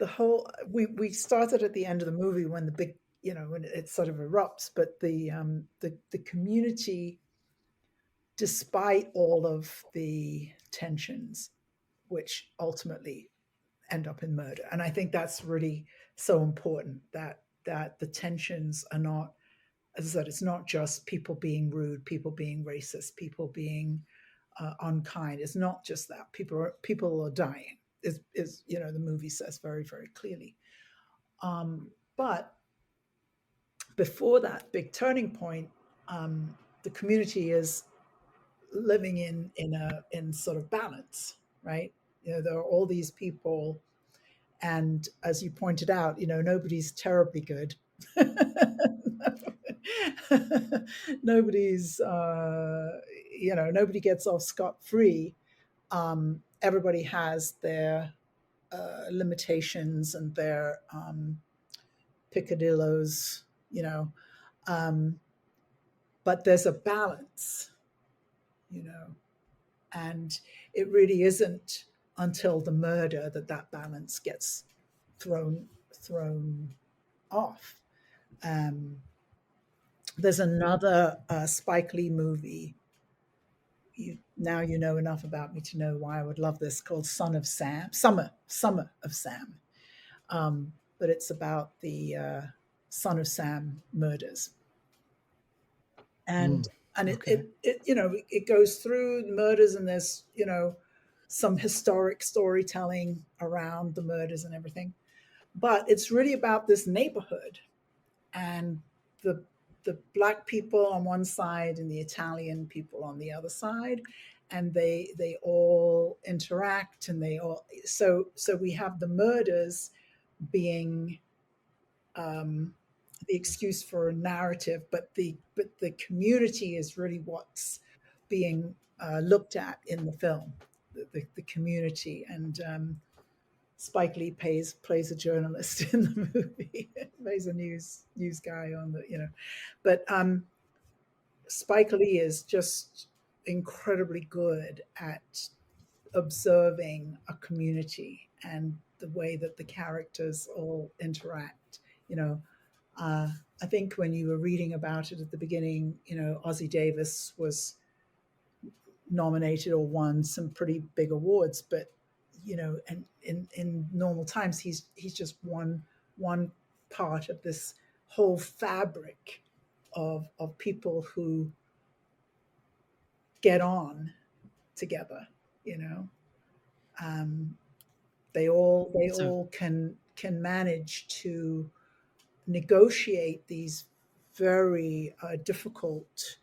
whole we started at the end of the movie when the big when it sort of erupts, but the community, despite all of the tensions, which ultimately end up in murder, and I think that's really so important that the tensions are not, as I said, it's not just people being rude, people being racist, people being unkind. It's not just that people are dying. Is the movie says very, very clearly. But before that big turning point, the community is living in sort of balance, right? There are all these people, and as you pointed out, nobody's terribly good. Nobody's nobody gets off scot-free. Everybody has their limitations and their picadillos, but there's a balance, and it really isn't until the murder that balance gets thrown off. There's another Spike Lee movie. Now you know enough about me to know why I would love this, called Summer of Sam. But it's about the Son of Sam murders. And okay. it goes through the murders, and there's some historic storytelling around the murders and everything, but it's really about this neighborhood and the Black people on one side and the Italian people on the other side, and they all interact, and they all so we have the murders being the excuse for a narrative, but the community is really what's being looked at in the film, the community. And Spike Lee plays a journalist in the movie, plays a news guy on the but Spike Lee is just incredibly good at observing a community and the way that the characters all interact. I think when you were reading about it at the beginning, Ossie Davis was nominated or won some pretty big awards, but and in normal times he's just one part of this whole fabric of people who get on together. They all can manage to negotiate these very difficult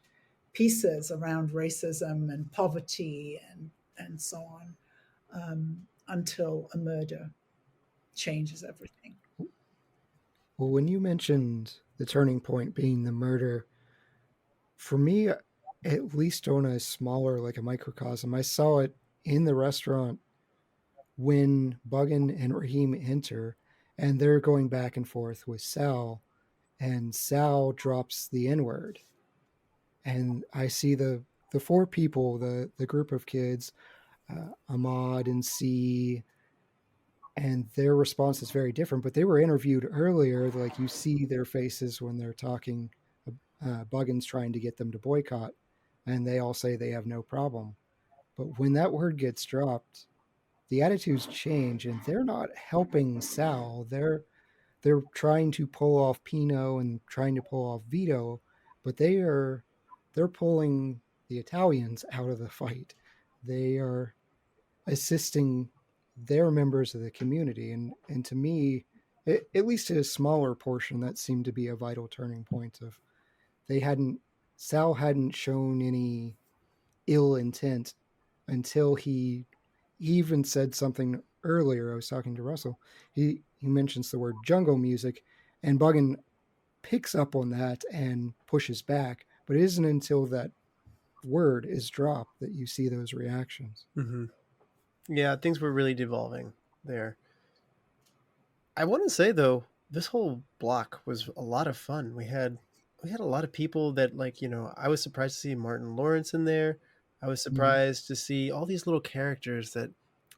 pieces around racism and poverty and so on, until a murder changes everything. Well, when you mentioned the turning point being the murder, for me, at least on a smaller, like a microcosm, I saw it in the restaurant when Buggin and Raheem enter, and they're going back and forth with Sal, and Sal drops the N-word. And I see the four people, the group of kids, Ahmad and C, and their response is very different, but they were interviewed earlier. Like, you see their faces when they're talking. Buggin's trying to get them to boycott, and they all say they have no problem. But when that word gets dropped, the attitudes change, and they're not helping Sal. They're trying to pull off Pino and trying to pull off Vito, but they're pulling the Italians out of the fight. They are assisting their members of the community, and to me, at least a smaller portion, that seemed to be a vital turning point. Of Sal hadn't shown any ill intent until he even said something earlier. I was talking to Russell. He mentions the word jungle music, and Buggin picks up on that and pushes back. But it isn't until that word is dropped that you see those reactions. Mm-hmm. Yeah, things were really devolving there. I want to say, though, this whole block was a lot of fun. We had a lot of people that, like, I was surprised to see Martin Lawrence in there. I was surprised to see all these little characters that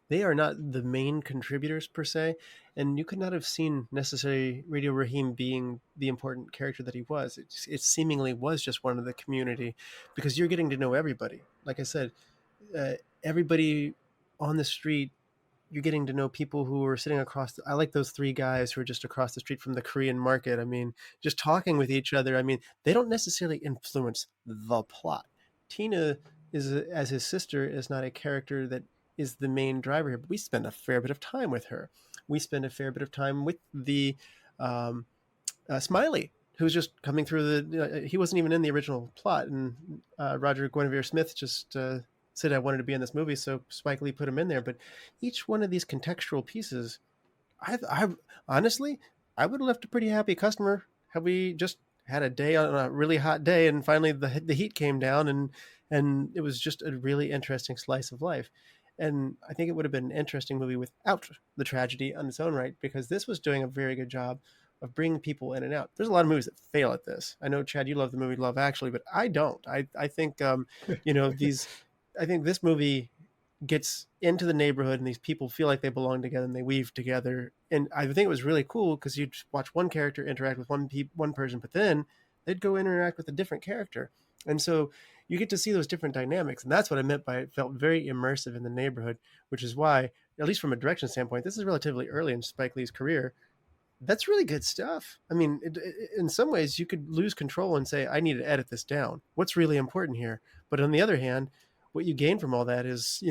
they are not the main contributors per se, and you could not have seen necessarily Radio Raheem being the important character that he was. It seemingly was just one of the community, because you're getting to know everybody. Like I said, everybody on the street, you're getting to know people who are sitting across. I like those three guys who are just across the street from the Korean market. I mean, just talking with each other. I mean, they don't necessarily influence the plot. Tina is as his sister is not a character that is the main driver here, but we spend a fair bit of time with her. We spend a fair bit of time with the Smiley, who's just coming through he wasn't even in the original plot, and Roger Guenveur Smith just said I wanted to be in this movie, so Spike Lee put him in there. But each one of these contextual pieces, I honestly, I would have left a pretty happy customer had we just had a day on a really hot day, and finally the heat came down, and it was just a really interesting slice of life. And I think it would have been an interesting movie without the tragedy on its own right, because this was doing a very good job of bringing people in and out. There's a lot of movies that fail at this. I know, Chad, you love the movie Love Actually, but I don't. I think, I think this movie gets into the neighborhood and these people feel like they belong together and they weave together. And I think it was really cool because you'd watch one character interact with one person, but then they'd go interact with a different character. And so you get to see those different dynamics. And that's what I meant by it felt very immersive in the neighborhood, which is why, at least from a direction standpoint, this is relatively early in Spike Lee's career. That's really good stuff. I mean, in some ways you could lose control and say, I need to edit this down. What's really important here? But on the other hand, what you gain from all that is,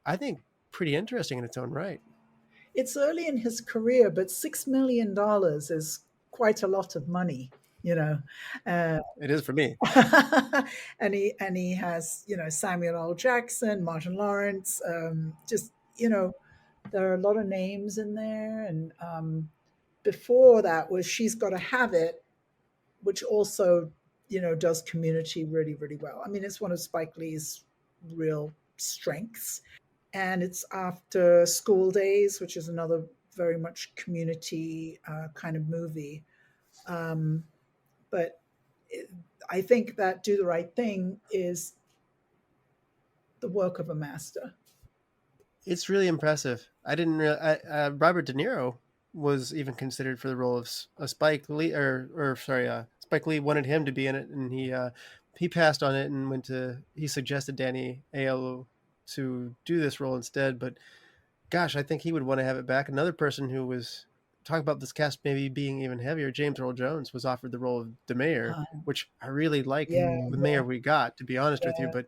I think pretty interesting in its own right. It's early in his career, but $6 million is quite a lot of money. It is for me. and he has Samuel L. Jackson, Martin Lawrence, there are a lot of names in there. And before that was She's Gotta Have It, which also does Community really, really well. I mean, it's one of Spike Lee's real strengths. And it's After School Days, which is another very much Community kind of movie. But I think that Do the Right Thing is the work of a master. It's really impressive. I didn't realize Robert De Niro was even considered for the role of Spike Lee, Spike Lee wanted him to be in it, and he passed on it and he suggested Danny Aiello to do this role instead. But gosh, I think he would want to have it back. Another person who was talk about this cast maybe being even heavier, James Earl Jones was offered the role of the mayor, which I really like the mayor we got, to be honest with you. But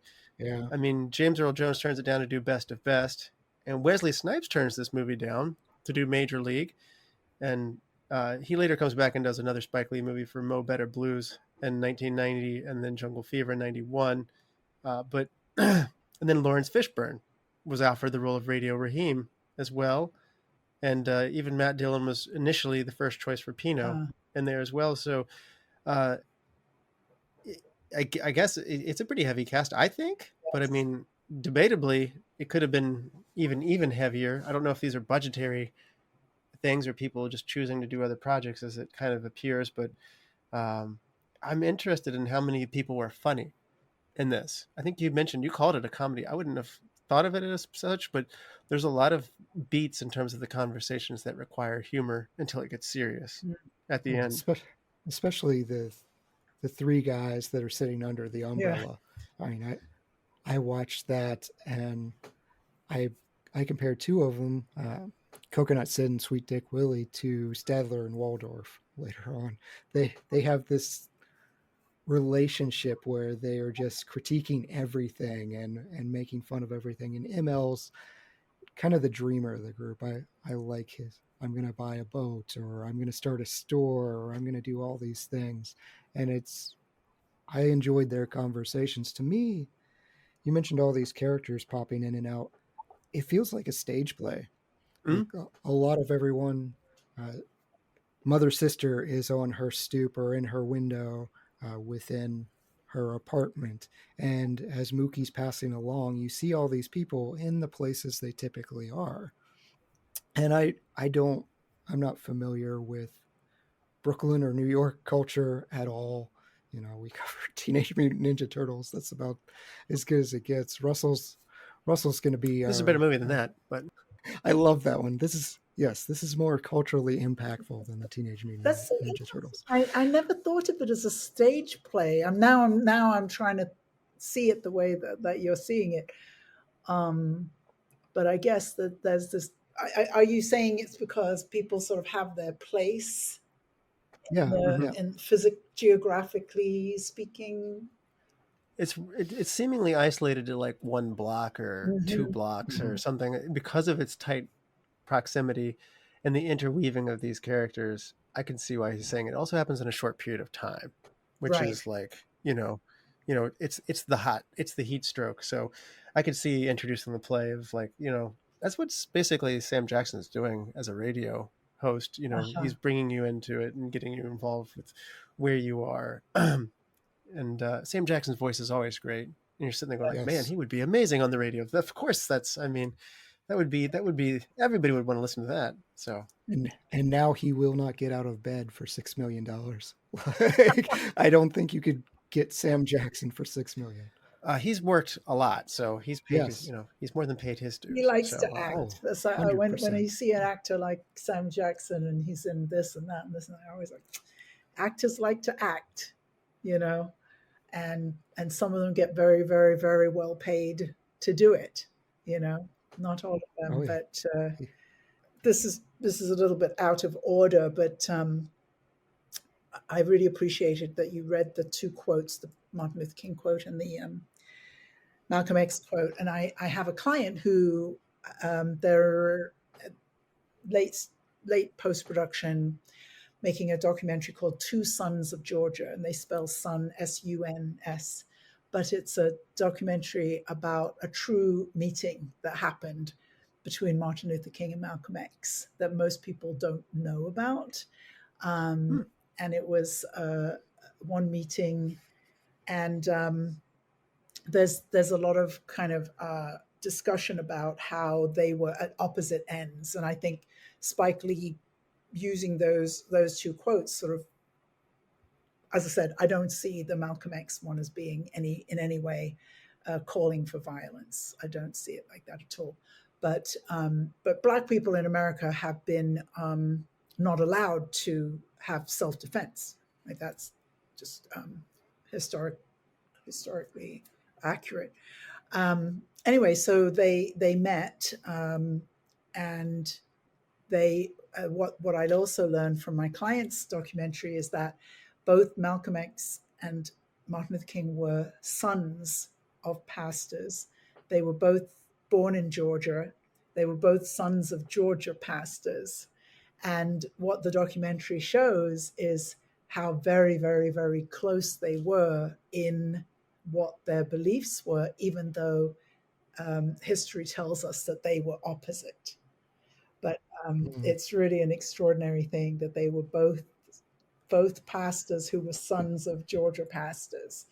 I mean, James Earl Jones turns it down to do Best of Best, and Wesley Snipes turns this movie down to do Major League, and he later comes back and does another Spike Lee movie for Mo Better Blues in 1990, and then Jungle Fever in 91. But and then Lawrence Fishburne was offered the role of Radio Raheem as well. And even Matt Dillon was initially the first choice for Pino in there as well. So I guess it's a pretty heavy cast, I think. Yes. But I mean, debatably, it could have been even heavier. I don't know if these are budgetary things or people just choosing to do other projects as it kind of appears. But I'm interested in how many people were funny in this. I think you called it a comedy. I wouldn't have thought of it as such, but there's a lot of beats in terms of the conversations that require humor until it gets serious at the end. Especially the three guys that are sitting under the umbrella. Yeah. I mean, I watched that and I compared two of them, Coconut Sid and Sweet Dick Willie, to Stadler and Waldorf later on. They have this relationship where they are just critiquing everything and making fun of everything. And ML's kind of the dreamer of the group. I like his, I'm going to buy a boat, or I'm going to start a store, or I'm going to do all these things. And I enjoyed their conversations. To me, you mentioned all these characters popping in and out. It feels like a stage play. Mm-hmm. Like a lot of everyone, Mother Sister is on her stoop or in her window within her apartment. And as Mookie's passing along, you see all these people in the places they typically are. And I'm not familiar with Brooklyn or New York culture at all. You know, we covered Teenage Mutant Ninja Turtles. That's about as good as it gets. Russell's going to be... This is a better movie than that, but... I love that one. This is more culturally impactful than the Teenage Mutant Ninja Turtles. I never thought of it as a stage play. I'm trying to see it the way that you're seeing it. But I guess that there's this... Are you saying it's because people sort of have their place? Yeah. In geographically speaking? it's seemingly isolated to like one block or two Mm-hmm. blocks or Mhm. something because of its tight proximity and the interweaving of these characters. I can see why he's saying it also happens in a short period of time, which Right. is like, it's the heat stroke. So I could see introducing the play of like, that's what's basically Sam Jackson's doing as a radio host. Uh-huh. He's bringing you into it and getting you involved with where you are. And Sam Jackson's voice is always great. And you're sitting there going like, man, Yes. he would be amazing on the radio. Of course, that would be everybody would want to listen to that. So And now he will not get out of bed for $6 million. Like, I don't think you could get Sam Jackson for $6 million. he's worked a lot, so he's paid his, Yes. he's more than paid his He dues. likes So to Oh, act. That's like, when 100%. I see an actor like Sam Jackson and he's in this and that and this and that, I always like, actors like to act, you know, and some of them get very, very, very well paid to do it, you know. Not all of them, Oh, yeah. but this is a little bit out of order, but I really appreciated that you read the two quotes, the Martin Luther King quote and the Malcolm X quote. And I have a client who they're late post-production making a documentary called Two Sons of Georgia, and they spell son S-U-N-S. But it's a documentary about a true meeting that happened between Martin Luther King and Malcolm X that most people don't know about. And it was one meeting, and there's a lot of kind of discussion about how they were at opposite ends. And I think Spike Lee using those two quotes sort of, as I said, I don't see the Malcolm X one as being in any way calling for violence. I don't see it like that at all. But Black people in America have been not allowed to have self-defense. Like that's just historically accurate. Anyway, so they met, and they what I'd also learned from my client's documentary is that both Malcolm X and Martin Luther King were sons of pastors. They were both born in Georgia. They were both sons of Georgia pastors. And what the documentary shows is how very, very, very close they were in what their beliefs were, even though history tells us that they were opposite. But it's really an extraordinary thing that they were both pastors who were sons of Georgia pastors,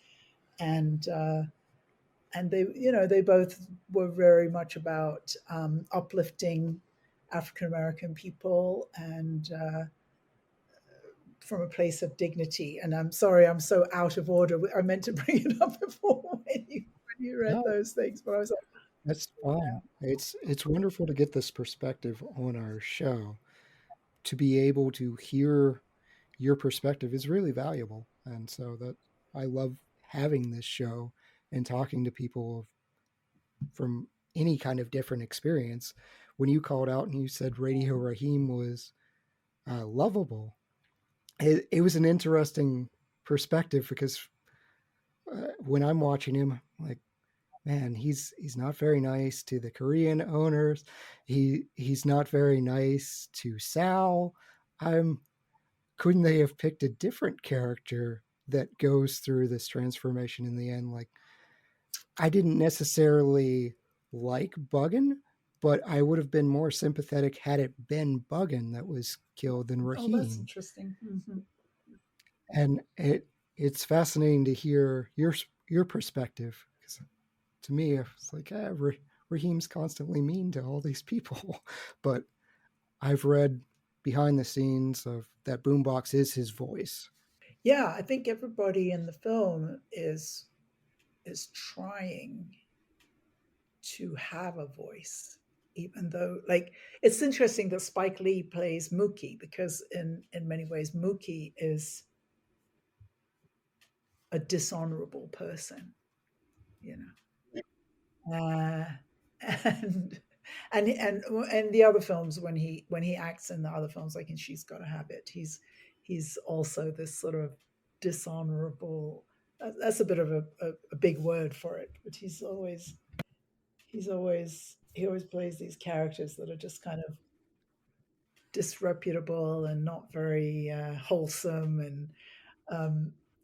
and they both were very much about uplifting African American people and from a place of dignity. And I'm sorry, I'm so out of order. I meant to bring it up before when you read those things, but I was like, that's fine. It's wonderful to get this perspective on our show. To be able to hear your perspective is really valuable. And so that I love having this show and talking to people from any kind of different experience. When you called out and you said Radio Raheem was lovable, it was an interesting perspective because when I'm watching him, like, man, he's not very nice to the Korean owners. He's not very nice to Sal. Couldn't they have picked a different character that goes through this transformation in the end? Like, I didn't necessarily like Buggin, but I would have been more sympathetic had it been Buggin that was killed than Raheem. oh, that's interesting. Mm-hmm. And it's fascinating to hear your perspective, because to me it's like Raheem's constantly mean to all these people, but I've read behind the scenes of that boombox is his voice. Yeah, I think everybody in the film is trying to have a voice, even though, like, it's interesting that Spike Lee plays Mookie, because in many ways Mookie is a dishonorable person, you know. And the other films, when he acts in the other films, like in She's Gotta Have It, he's also this sort of dishonorable that's a bit of a big word for it, but he always plays these characters that are just kind of disreputable and not very wholesome, and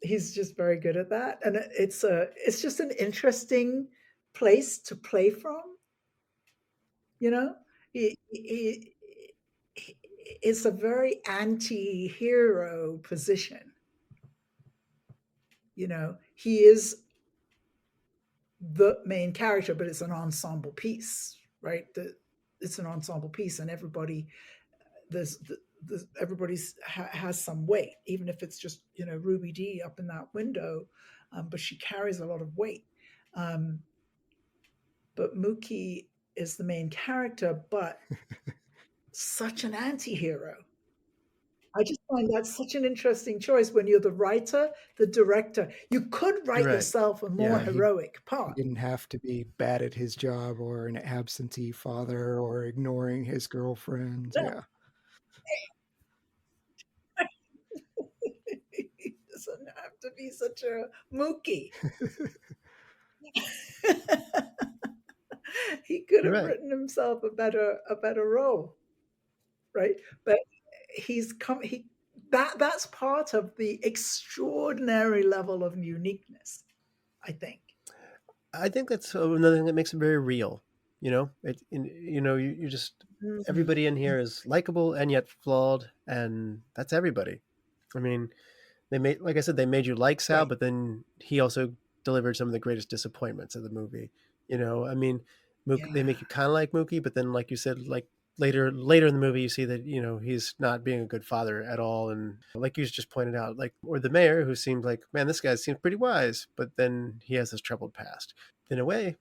he's just very good at that. And it's just an interesting place to play from. You know, he it's a very anti-hero position. You know, he is the main character, but it's an ensemble piece, right? It's an ensemble piece, and everybody everybody's has some weight, even if it's just Ruby Dee up in that window, but she carries a lot of weight. But Mookie is the main character, but such an anti-hero. I just find that such an interesting choice when you're the writer, the director. You could write yourself a more heroic part. He didn't have to be bad at his job or an absentee father or ignoring his girlfriend. Yeah. He doesn't have to be such a Mookie. He could have written himself a better role, right? But that's part of the extraordinary level of uniqueness, I think. I think that's another thing that makes it very real. You just everybody in here is likable and yet flawed, and that's everybody. I mean, they made you like Sal, but then he also delivered some of the greatest disappointments of the movie. I mean, they make you kind of like Mookie, but then, like you said, like later in the movie, you see that he's not being a good father at all, and like you just pointed out, or the mayor, who seemed like, man, this guy seems pretty wise, but then he has this troubled past. In a way,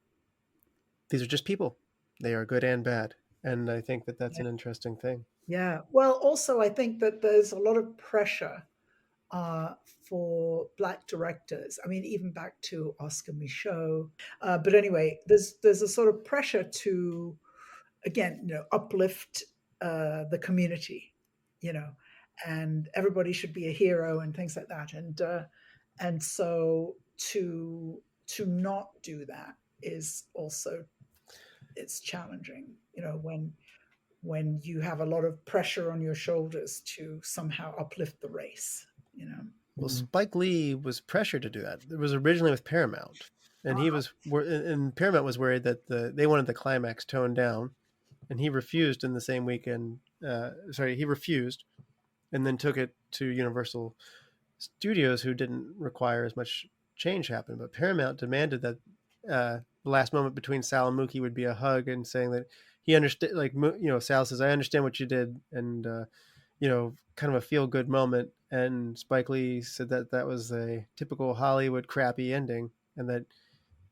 these are just people; they are good and bad, and I think that that's an interesting thing. Yeah. Well, also, I think that there's a lot of pressure for Black directors. I mean, even back to Oscar Michaud. But anyway, there's a sort of pressure to, again, uplift the community, and everybody should be a hero and things like that. And so to not do that is also, it's challenging, when you have a lot of pressure on your shoulders to somehow uplift the race. Well, Spike Lee was pressured to do that. It was originally with Paramount, and Paramount was worried that they wanted the climax toned down, and he refused in the same weekend. He refused, and then took it to Universal Studios, who didn't require as much change happen. But Paramount demanded that the last moment between Sal and Mookie would be a hug, and saying that he understood. Sal says, "I understand what you did," and kind of a feel-good moment. And Spike Lee said that was a typical Hollywood crappy ending, and that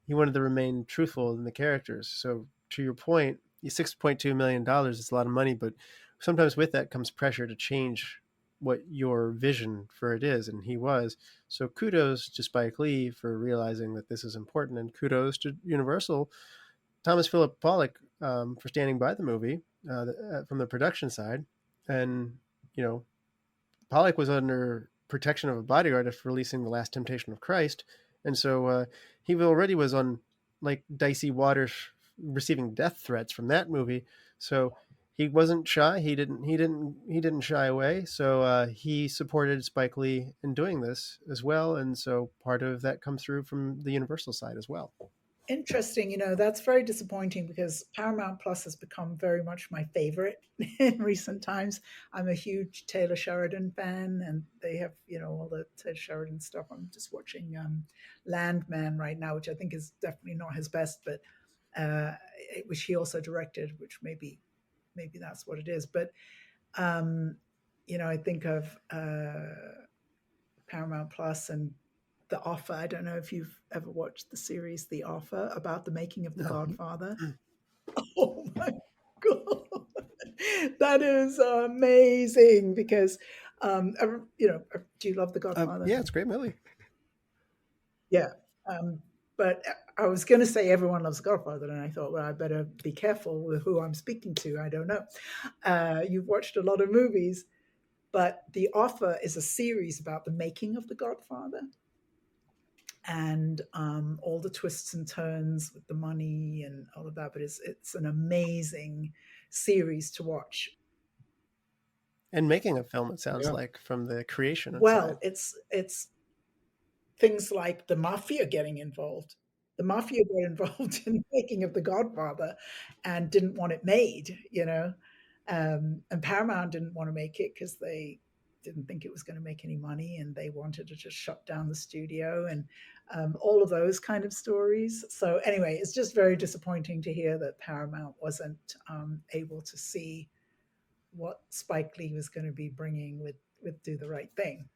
he wanted to remain truthful in the characters. So to your point, $6.2 million is a lot of money, but sometimes with that comes pressure to change what your vision for it is, and he was. So kudos to Spike Lee for realizing that this is important, and kudos to Universal, Thomas Philip Pollock, for standing by the movie from the production side. And Pollock was under protection of a bodyguard after releasing The Last Temptation of Christ, and so he already was on dicey waters, receiving death threats from that movie. So he wasn't shy. He didn't shy away. So he supported Spike Lee in doing this as well, and so part of that comes through from the Universal side as well. Interesting. That's very disappointing, because Paramount Plus has become very much my favorite in recent times. I'm a huge Taylor Sheridan fan, and they have, all the Taylor Sheridan stuff. I'm just watching Landman right now, which I think is definitely not his best, but which he also directed, which maybe that's what it is. But, I think of Paramount Plus and The Offer. I don't know if you've ever watched the series The Offer, about the making of The Godfather. Oh my God. That is amazing, because, do you love The Godfather? Yeah, it's a great movie. Yeah. But I was going to say everyone loves The Godfather, and I thought, well, I better be careful with who I'm speaking to. I don't know. You've watched a lot of movies, but The Offer is a series about the making of The Godfather. and all the twists and turns with the money and all of that. But it's an amazing series to watch. And making a film, it sounds Yeah. like, from the creation Well, side. it's things like the mafia getting involved. The mafia got involved in the making of The Godfather and didn't want it made, and Paramount didn't want to make it because they didn't think it was going to make any money, and they wanted to just shut down the studio, and all of those kind of stories. So anyway, it's just very disappointing to hear that Paramount wasn't able to see what Spike Lee was going to be bringing with Do the Right Thing.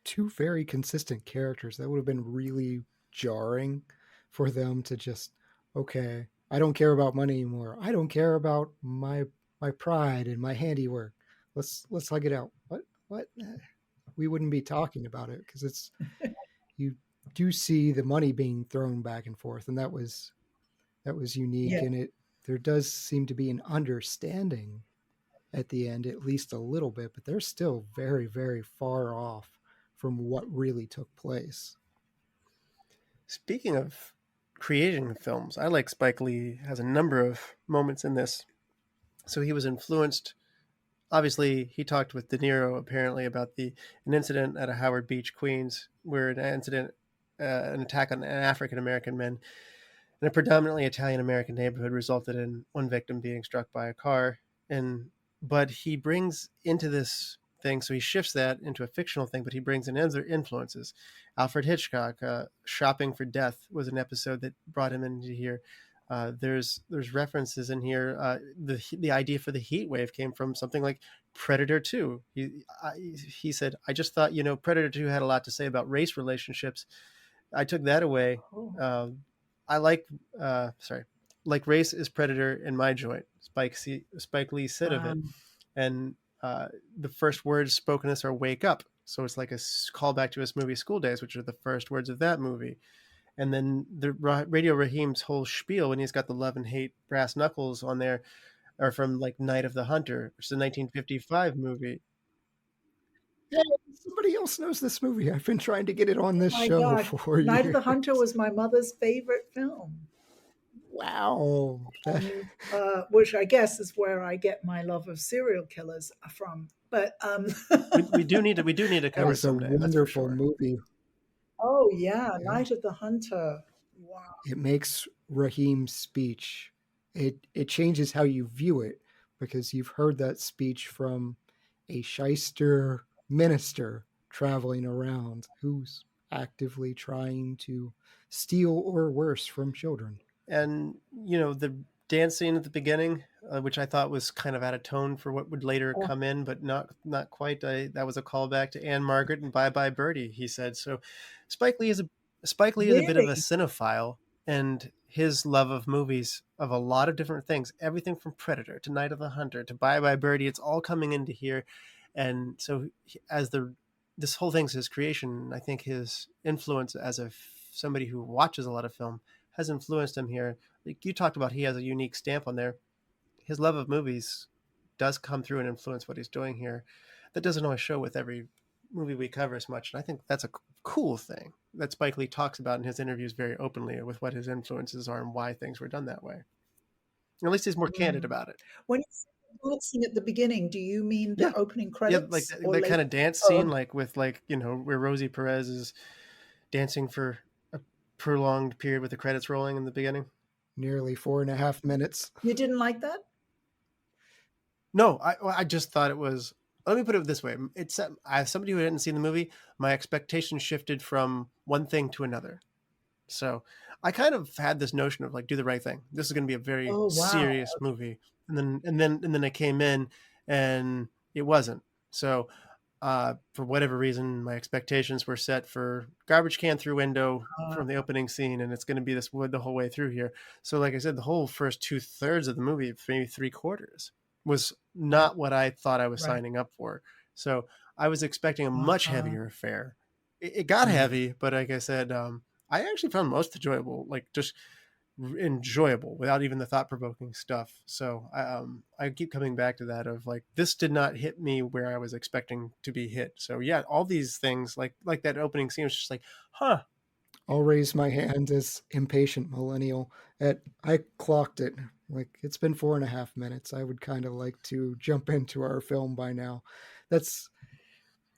Two very consistent characters. That would have been really jarring for them to just, okay, I don't care about money anymore. I don't care about my pride and my handiwork. Let's hug it out. What? We wouldn't be talking about it because it's you do see the money being thrown back and forth, and that was unique. Yeah. And there does seem to be an understanding at the end, at least a little bit, but they're still very, very far off from what really took place. Speaking of creating films, I like Spike Lee has a number of moments in this. So he was influenced. Obviously, he talked with De Niro apparently about an incident at a Howard Beach, Queens, where an attack on an African American man in a predominantly Italian American neighborhood resulted in one victim being struck by a car. But he brings into this thing, so he shifts that into a fictional thing, but he brings in other influences. Alfred Hitchcock, Shopping for Death was an episode that brought him into here. There's references in here. The idea for the heat wave came from something like Predator 2. He said, I just thought, Predator 2 had a lot to say about race relationships. I took that away. I like race is Predator in my joint. Spike Lee said of it. And the first words spoken to us are wake up. So it's like a callback to his movie School Days, which are the first words of that movie. And then the Radio Raheem's whole spiel when he's got the love and hate brass knuckles on there are from like Night of the Hunter, which is a 1955 movie. Yeah, somebody else knows this movie. I've been trying to get it on this show for Night years. of the Hunter was my mother's favorite film. Wow. Which I guess is where I get my love of serial killers from. But we do need to cover that was someday. a wonderful movie. Oh yeah, Night of the Hunter. Wow. It makes Raheem's speech. It changes how you view it because you've heard that speech from a shyster minister traveling around who's actively trying to steal or worse from children. And, the dance scene at the beginning, which I thought was kind of out of tone for what would later come in, but not quite. That was a callback to Anne Margaret and Bye Bye Birdie, he said. So Spike Lee is a bit of a cinephile, and his love of movies of a lot of different things, everything from Predator to Night of the Hunter to Bye Bye Birdie, it's all coming into here. And so as this whole thing's his creation, I think his influence as somebody who watches a lot of film has influenced him here. Like you talked about, he has a unique stamp on there. His love of movies does come through and influence what he's doing here. That doesn't always show with every movie we cover as much. And I think that's a cool thing that Spike Lee talks about in his interviews very openly with what his influences are and why things were done that way. Or at least he's more candid about it. When you say dancing at the beginning, do you mean the opening credits? Yeah, like that kind of dance scene, like with where Rosie Perez is dancing for a prolonged period with the credits rolling in the beginning. Nearly 4.5 minutes. You didn't like that? No, I just thought it was. Let me put it this way: as somebody who hadn't seen the movie, my expectations shifted from one thing to another. So I kind of had this notion of like, do the right thing. This is going to be a very serious movie, and then I came in, and it wasn't. So for whatever reason, my expectations were set for garbage can through window from the opening scene, and it's going to be this wood the whole way through here. So like I said, the whole first 2/3 of the movie, maybe 3/4, was not what I thought I was signing up for. So I was expecting a much heavier affair. It got heavy, but like I said, I actually found most enjoyable, like just enjoyable without even the thought-provoking stuff. So I keep coming back to that of like, this did not hit me where I was expecting to be hit. So yeah, all these things like that opening scene was just like, huh, I'll raise my hand as impatient millennial. I clocked it. Like, it's been 4.5 minutes. I would kind of like to jump into our film by now. That's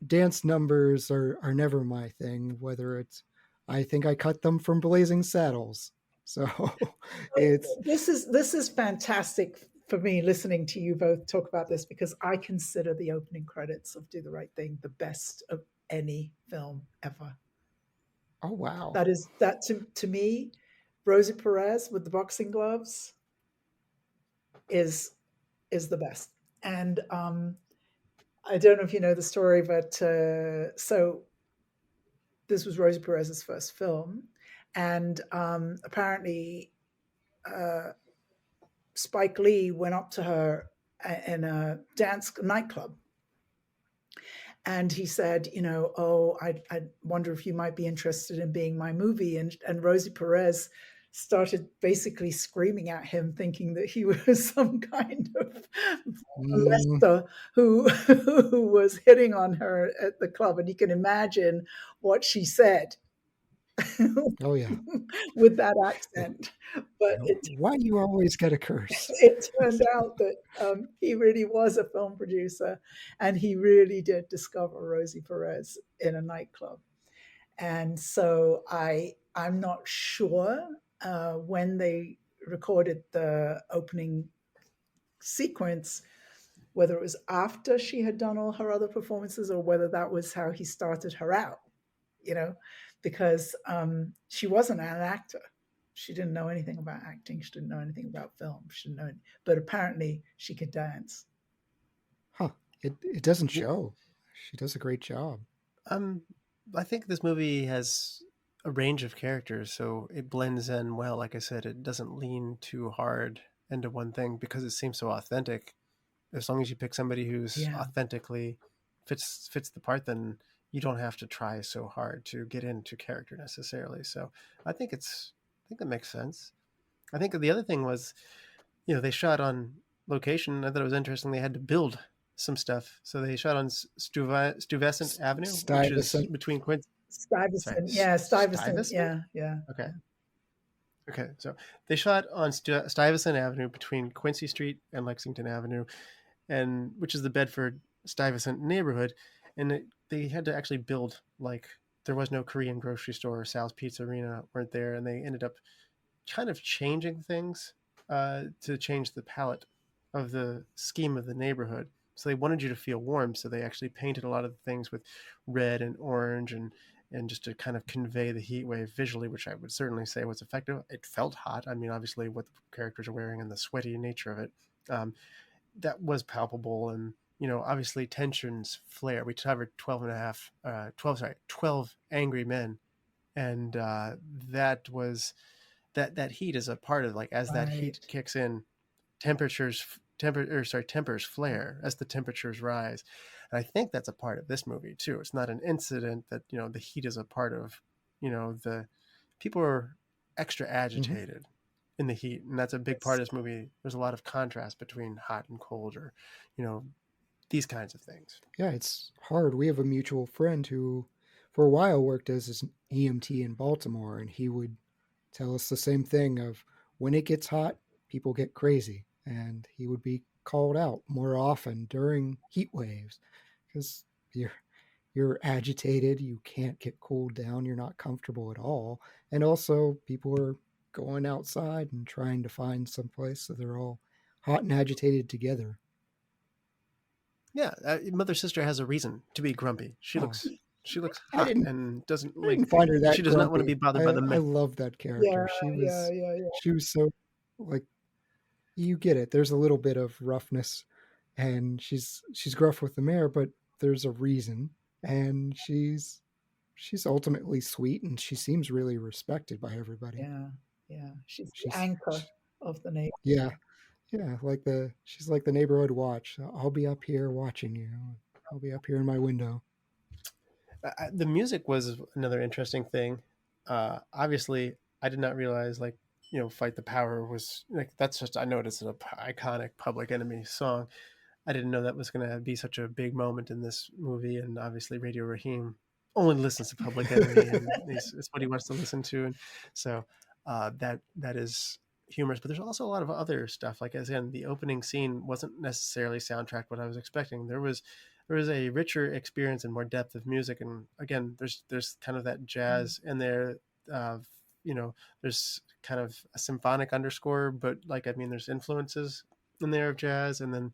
dance numbers are never my thing. Whether it's, I think I cut them from Blazing Saddles. So it's This is fantastic for me listening to you both talk about this, because I consider the opening credits of Do the Right Thing the best of any film ever. oh wow. That to me, Rosie Perez with the boxing gloves is the best. And I don't know if you know the story, but so this was Rosie Perez's first film, and apparently Spike Lee went up to her in a dance nightclub, and he said, oh, I wonder if you might be interested in being my movie. And Rosie Perez started basically screaming at him, thinking that he was some kind of molester who was hitting on her at the club. And you can imagine what she said. Oh yeah. With that accent. But why do you always get a curse? it turned out that he really was a film producer, and he really did discover Rosie Perez in a nightclub. And so I'm not sure when they recorded the opening sequence, whether it was after she had done all her other performances or whether that was how he started her out, because she wasn't an actor. She didn't know anything about acting. She didn't know anything about film. She didn't know, but apparently she could dance. Huh. It doesn't show. She does a great job. I think this movie has a range of characters, so it blends in well. Like I said, it doesn't lean too hard into one thing because it seems so authentic. As long as you pick somebody who's authentically fits the part, then you don't have to try so hard to get into character necessarily. So I think that makes sense. I think the other thing was, they shot on location. I thought it was interesting. They had to build some stuff. So they shot on Stuyvesant Avenue, which is between Quincy. Stuyvesant. Yeah, Stuyvesant. Yeah. Okay. So they shot on Stuyvesant Avenue between Quincy Street and Lexington Avenue, and which is the Bedford-Stuyvesant neighborhood. And they had to actually build, like, there was no Korean grocery store or Sal's Pizza Arena weren't there. And they ended up kind of changing things to change the palette of the scheme of the neighborhood. So they wanted you to feel warm. So they actually painted a lot of the things with red and orange and just to kind of convey the heat wave visually, which I would certainly say was effective. It felt hot. I mean, obviously what the characters are wearing and the sweaty nature of it, that was palpable. And, obviously tensions flare. We covered 12 angry men. And that heat is a part of, like, as that heat kicks in, tempers flare as the temperatures rise. And I think that's a part of this movie too. It's not an incident that, the heat is a part of, the people are extra agitated in the heat. And that's a big part of this movie. There's a lot of contrast between hot and cold, or, these kinds of things. Yeah, it's hard. We have a mutual friend who for a while worked as an EMT in Baltimore, and he would tell us the same thing of when it gets hot, people get crazy. And he would be called out more often during heat waves because you're agitated, you can't get cooled down, you're not comfortable at all. And also people are going outside and trying to find some place so they're all hot and agitated together. Yeah, Mother Sister has a reason to be grumpy. She looks hot and doesn't like. Find her that she does not want to be bothered by the men. I love that character. She was so, like, you get it. There's a little bit of roughness, and she's gruff with the mayor, but there's a reason, and she's ultimately sweet, and she seems really respected by everybody. Yeah. She's the anchor of the neighborhood. Yeah. She's like the neighborhood watch. I'll be up here watching you. I'll be up here in my window. The music was another interesting thing. Obviously, I did not realize, like, Fight the Power was, like, that's just, I know it's an iconic Public Enemy song. I didn't know that was going to be such a big moment in this movie. And obviously Radio Raheem only listens to Public Enemy, and it's what he wants to listen to, and so that is humorous. But there's also a lot of other stuff. Like, as in, the opening scene wasn't necessarily soundtrack what I was expecting. There was a richer experience and more depth of music, and again, there's kind of that jazz in there. There's kind of a symphonic underscore, but there's influences in there of jazz, and then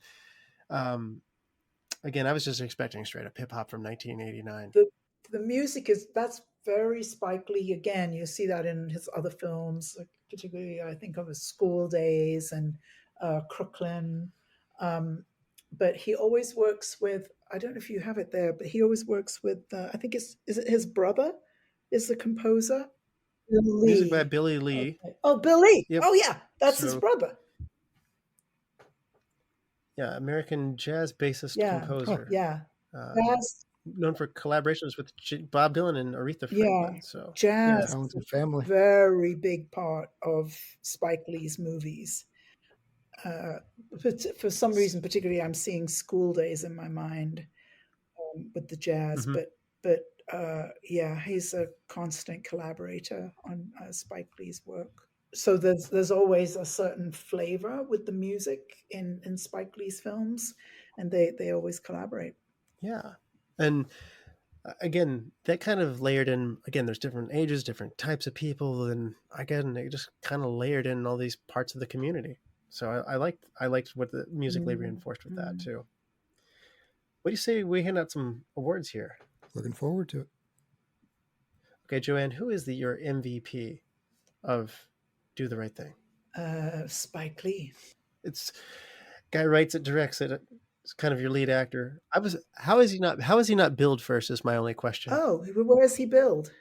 again, I was just expecting straight up hip hop from 1989. The music that's very Spike Lee. Again, you see that in his other films, particularly I think of his School Days and Crooklyn. But he always works with, I don't know if you have it there, but he always works with, I think is it his brother is the composer? Music by Billy Lee. Okay. Oh, Bill Lee. Yep. Oh, yeah, that's his brother. Yeah, American jazz bassist composer. Oh, yeah. Known for collaborations with Bob Dylan and Aretha Franklin. So jazz, talented family. Very big part of Spike Lee's movies. For some reason, particularly, I'm seeing School Days in my mind with the jazz. Mm-hmm. But he's a constant collaborator on Spike Lee's work. So there's always a certain flavor with the music in Spike Lee's films, and they always collaborate. Yeah, and again, that kind of layered in. Again, there's different ages, different types of people, and again, they just kind of layered in all these parts of the community. So I liked what the musically reinforced with that too. What do you say we hand out some awards here? Looking forward to it. Okay, Joanne, who is your MVP of Do the Right Thing? Spike Lee. It's guy writes it, directs it. It's kind of your lead actor. How is he not billed first is my only question. Oh, where is he billed?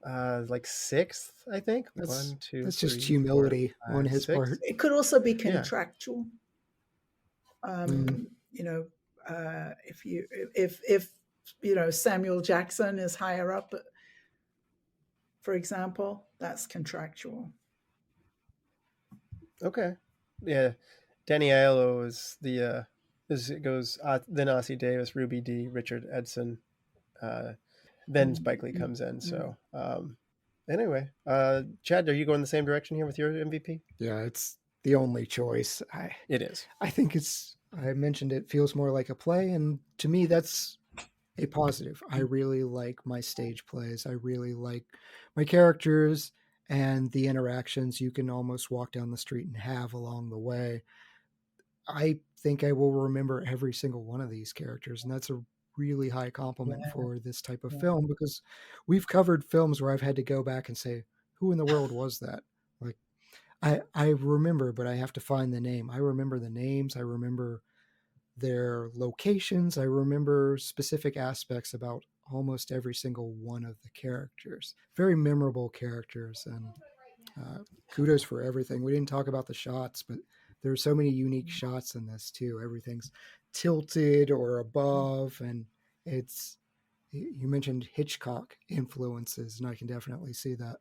Like sixth, I think. That's 1, 2, that's 3, just humility 4, 5, on his 6. part. It could also be contractual. If Samuel Jackson is higher up, for example, that's contractual. Okay, yeah. Danny Aiello is it goes then Ossie Davis, Ruby Dee, Richard Edson, then Spike Lee comes in. So anyway, Chad, are you going the same direction here with your MVP? Yeah, it's the only choice. It is. I think I mentioned it feels more like a play, and to me that's a positive. I really like my stage plays. I really like my characters and the interactions you can almost walk down the street and have along the way. I think I will remember every single one of these characters, and that's a really high compliment for this type of film, because we've covered films where I've had to go back and say, who in the world was that? Like, I remember, but I have to find the name. I remember the names. I remember their locations. I remember specific aspects about almost every single one of the characters. Very memorable characters, and kudos for everything. We didn't talk about the shots, but there are so many unique shots in this too. Everything's tilted or above, and you mentioned Hitchcock influences, and I can definitely see that.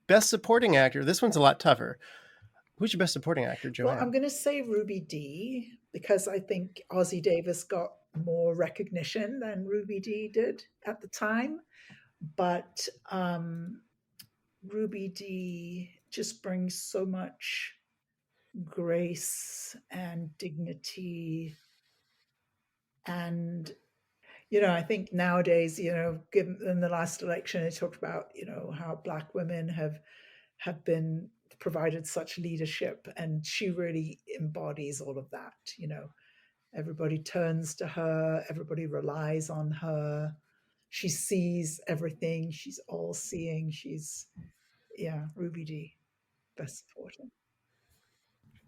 Best supporting actor. This one's a lot tougher. Who's your best supporting actor, Joanne? Well, I'm going to say Ruby Dee, because I think Ossie Davis got more recognition than Ruby Dee did at the time. But Ruby Dee just brings so much grace and dignity. And, I think nowadays, given in the last election, it talked about, how Black women have been provided such leadership, and she really embodies all of that. Everybody turns to her, everybody relies on her. She sees everything. She's all seeing. Ruby Dee, best supporter.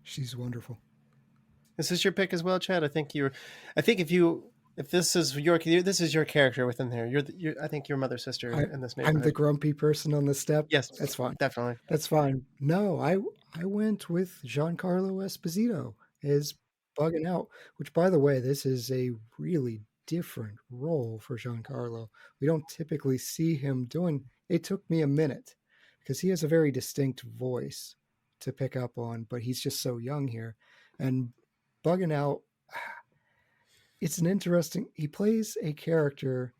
She's wonderful. This is your pick as well, Chad. I think if this is your character within there. I think you're mother sister in this neighborhood. I'm the grumpy person on the step. Yes, that's fine. Definitely, that's fine. No, I went with Giancarlo Esposito as Bugging Out, which, by the way, this is a really different role for Giancarlo. We don't typically see him doing. It took me a minute because he has a very distinct voice to pick up on, but he's just so young here. And Bugging Out, it's an interesting. He plays a character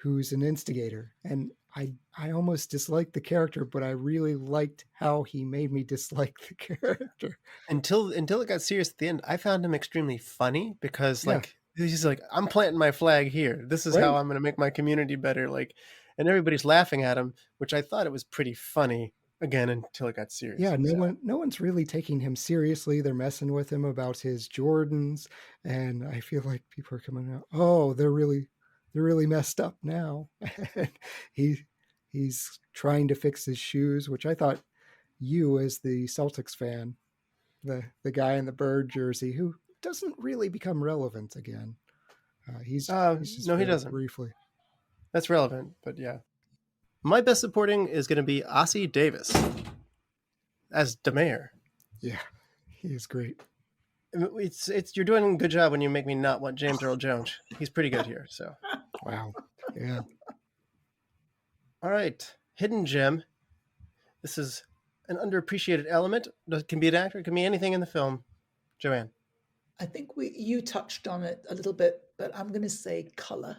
who's an instigator. And I almost disliked the character, but I really liked how he made me dislike the character. Until it got serious at the end, I found him extremely funny because Yeah. he's like, I'm planting my flag here. This is Right. how I'm going to make my community better. And everybody's laughing at him, which I thought it was pretty funny again until it got serious. Yeah, no one's really taking him seriously. They're messing with him about his Jordans, and I feel like people are coming out, oh, they're really messed up now. He's trying to fix his shoes, which I thought you, as the Celtics fan, the guy in the bird jersey who doesn't really become relevant again. He's just no, he doesn't. briefly. That's relevant, but yeah. My best supporting is going to be Ossie Davis as DeMayor. Yeah, he is great. It's you're doing a good job when you make me not want James Earl Jones. He's pretty good here. So, Wow. Yeah. all right, hidden gem. This is an underappreciated element. It can be an actor. It can be anything in the film. Joanne. I think you touched on it a little bit, but I'm going to say color.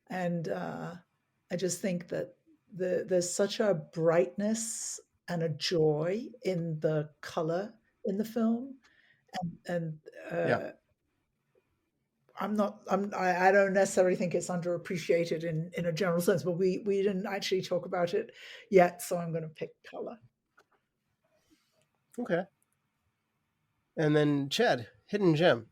And I just think that there's such a brightness and a joy in the color in the film, and Yeah. I don't necessarily think it's underappreciated in a general sense, but we didn't actually talk about it yet, so I'm going to pick color. Okay. And then Chad, hidden gem.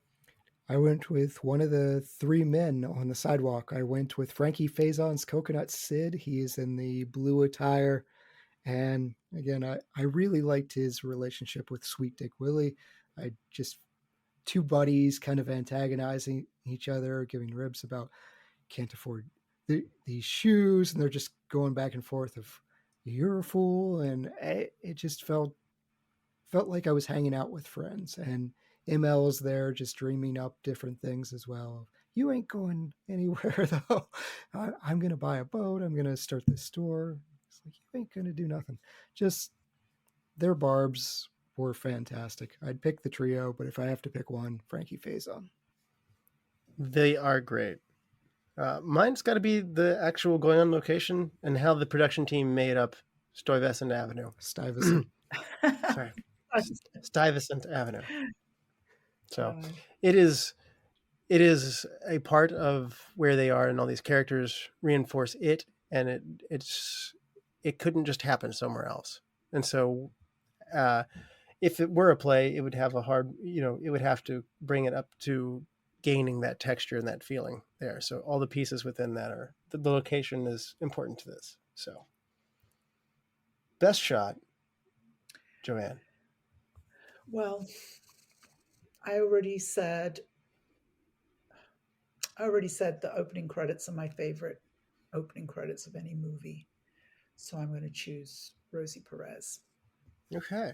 I went with one of the three men on the sidewalk. I went with Frankie Faison's Coconut Sid. He is in the blue attire. And again, I really liked his relationship with Sweet Dick Willie. Two buddies kind of antagonizing each other, giving ribs about can't afford these shoes. And they're just going back and forth of, you're a fool. And it just felt like I was hanging out with friends. And ML's there just dreaming up different things as well. You ain't going anywhere, though. I'm going to buy a boat. I'm going to start this store. It's like, you ain't going to do nothing. Just their barbs were fantastic. I'd pick the trio, but if I have to pick one, Frankie Faison. They are great. Mine's got to be the actual going on location and how the production team made up Stuyvesant Avenue. Stuyvesant. Sorry. Stuyvesant Avenue. So it is a part of where they are, and all these characters reinforce it, and it couldn't just happen somewhere else. And so if it were a play, it would have it would have to bring it up to gaining that texture and that feeling there. So all the pieces within that are, the location is important to this. So best shot, Joanne. Well, I already said the opening credits are my favorite opening credits of any movie. So I'm going to choose Rosie Perez. Okay.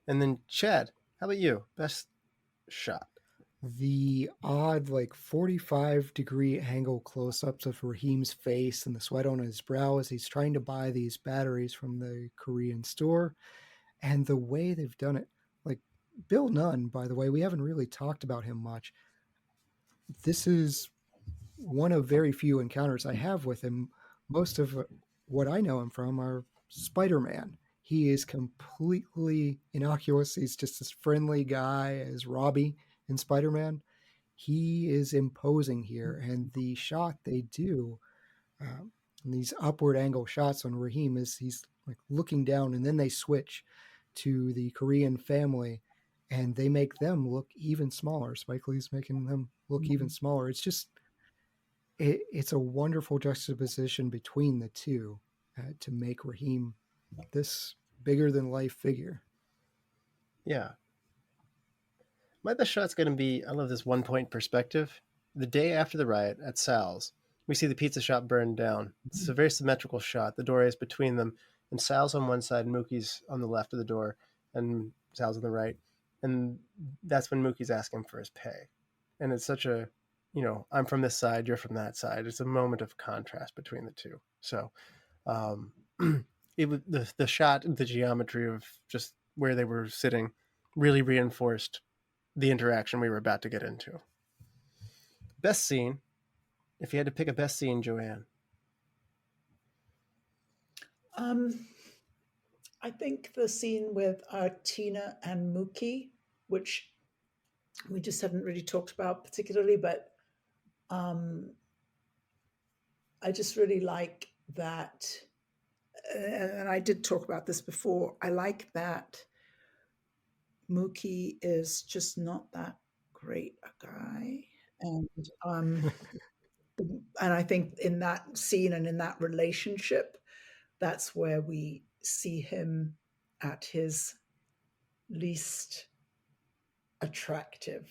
And then Chad, how about you? Best shot. The odd 45-degree angle close-ups of Raheem's face and the sweat on his brow as he's trying to buy these batteries from the Korean store. And the way they've done it, Bill Nunn, by the way, we haven't really talked about him much. This is one of very few encounters I have with him. Most of what I know him from are Spider-Man. He is completely innocuous. He's just this friendly guy as Robbie in Spider-Man. He is imposing here, and the shot they do, these upward angle shots on Raheem, is he's looking down, and then they switch to the Korean family, and they make them look even smaller. Spike Lee's making them look even smaller. It's just, it's a wonderful juxtaposition between the two to make Raheem this bigger than life figure. Yeah. My best shot's going to be, I love this 1-point perspective. The day after the riot at Sal's, we see the pizza shop burned down. It's a very symmetrical shot. The door is between them, and Sal's on one side and Mookie's on the left of the door, and Sal's on the right. And that's when Mookie's asking for his pay. And it's such a, I'm from this side, you're from that side. It's a moment of contrast between the two. So it was the shot, the geometry of just where they were sitting really reinforced the interaction we were about to get into. Best scene, If you had to pick a best scene, Joanne. I think the scene with Tina and Mookie, which we just haven't really talked about particularly, but I just really like that. And I did talk about this before. I like that Mookie is just not that great a guy. And I think in that scene and in that relationship, that's where we see him at his least attractive.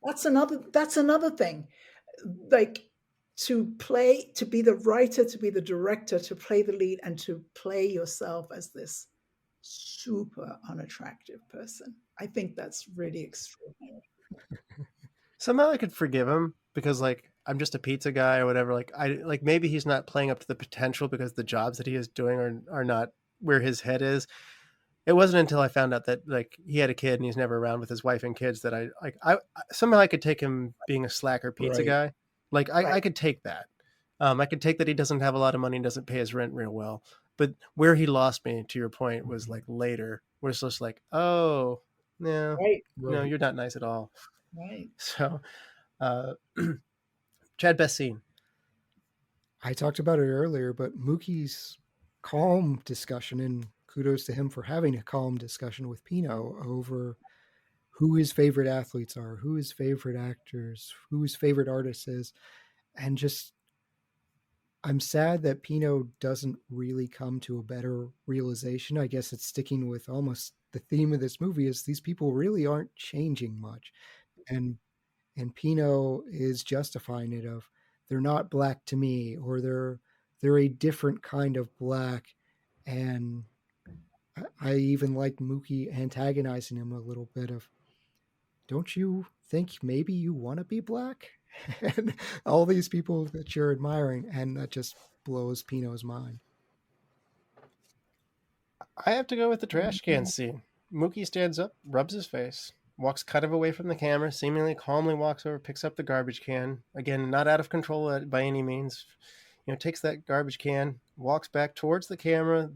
That's another thing. Like to be the writer, to be the director, to play the lead, and to play yourself as this super unattractive person. I think that's really extraordinary. Somehow I could forgive him because like I'm just a pizza guy or whatever. Like maybe he's not playing up to the potential because the jobs that he is doing are not where his head is. It wasn't until I found out that like he had a kid and he's never around with his wife and kids that I somehow I could take him being a slacker pizza Right. guy. Like I Right. could take that. I could take that he doesn't have a lot of money and doesn't pay his rent real well. But where he lost me, to your point, was like later, where it's just like, oh no, Right. no, Right. you're not nice at all. Right. So, Chad, best scene. I talked about it earlier, but Mookie's calm discussion, and kudos to him for having a calm discussion with Pino over who his favorite athletes are, who his favorite actors, who his favorite artist is. And just, I'm sad that Pino doesn't really come to a better realization. I guess it's sticking with almost the theme of this movie is these people really aren't changing much. And Pino is justifying it of they're not black to me, or they're a different kind of black. And I even like Mookie antagonizing him a little bit of, don't you think maybe you want to be black? And all these people that you're admiring, and that just blows Pino's mind. I have to go with the trash can scene. Mookie stands up, rubs his face, walks kind of away from the camera, seemingly calmly walks over, picks up the garbage can. Again, not out of control by any means. Takes that garbage can, walks back towards the camera.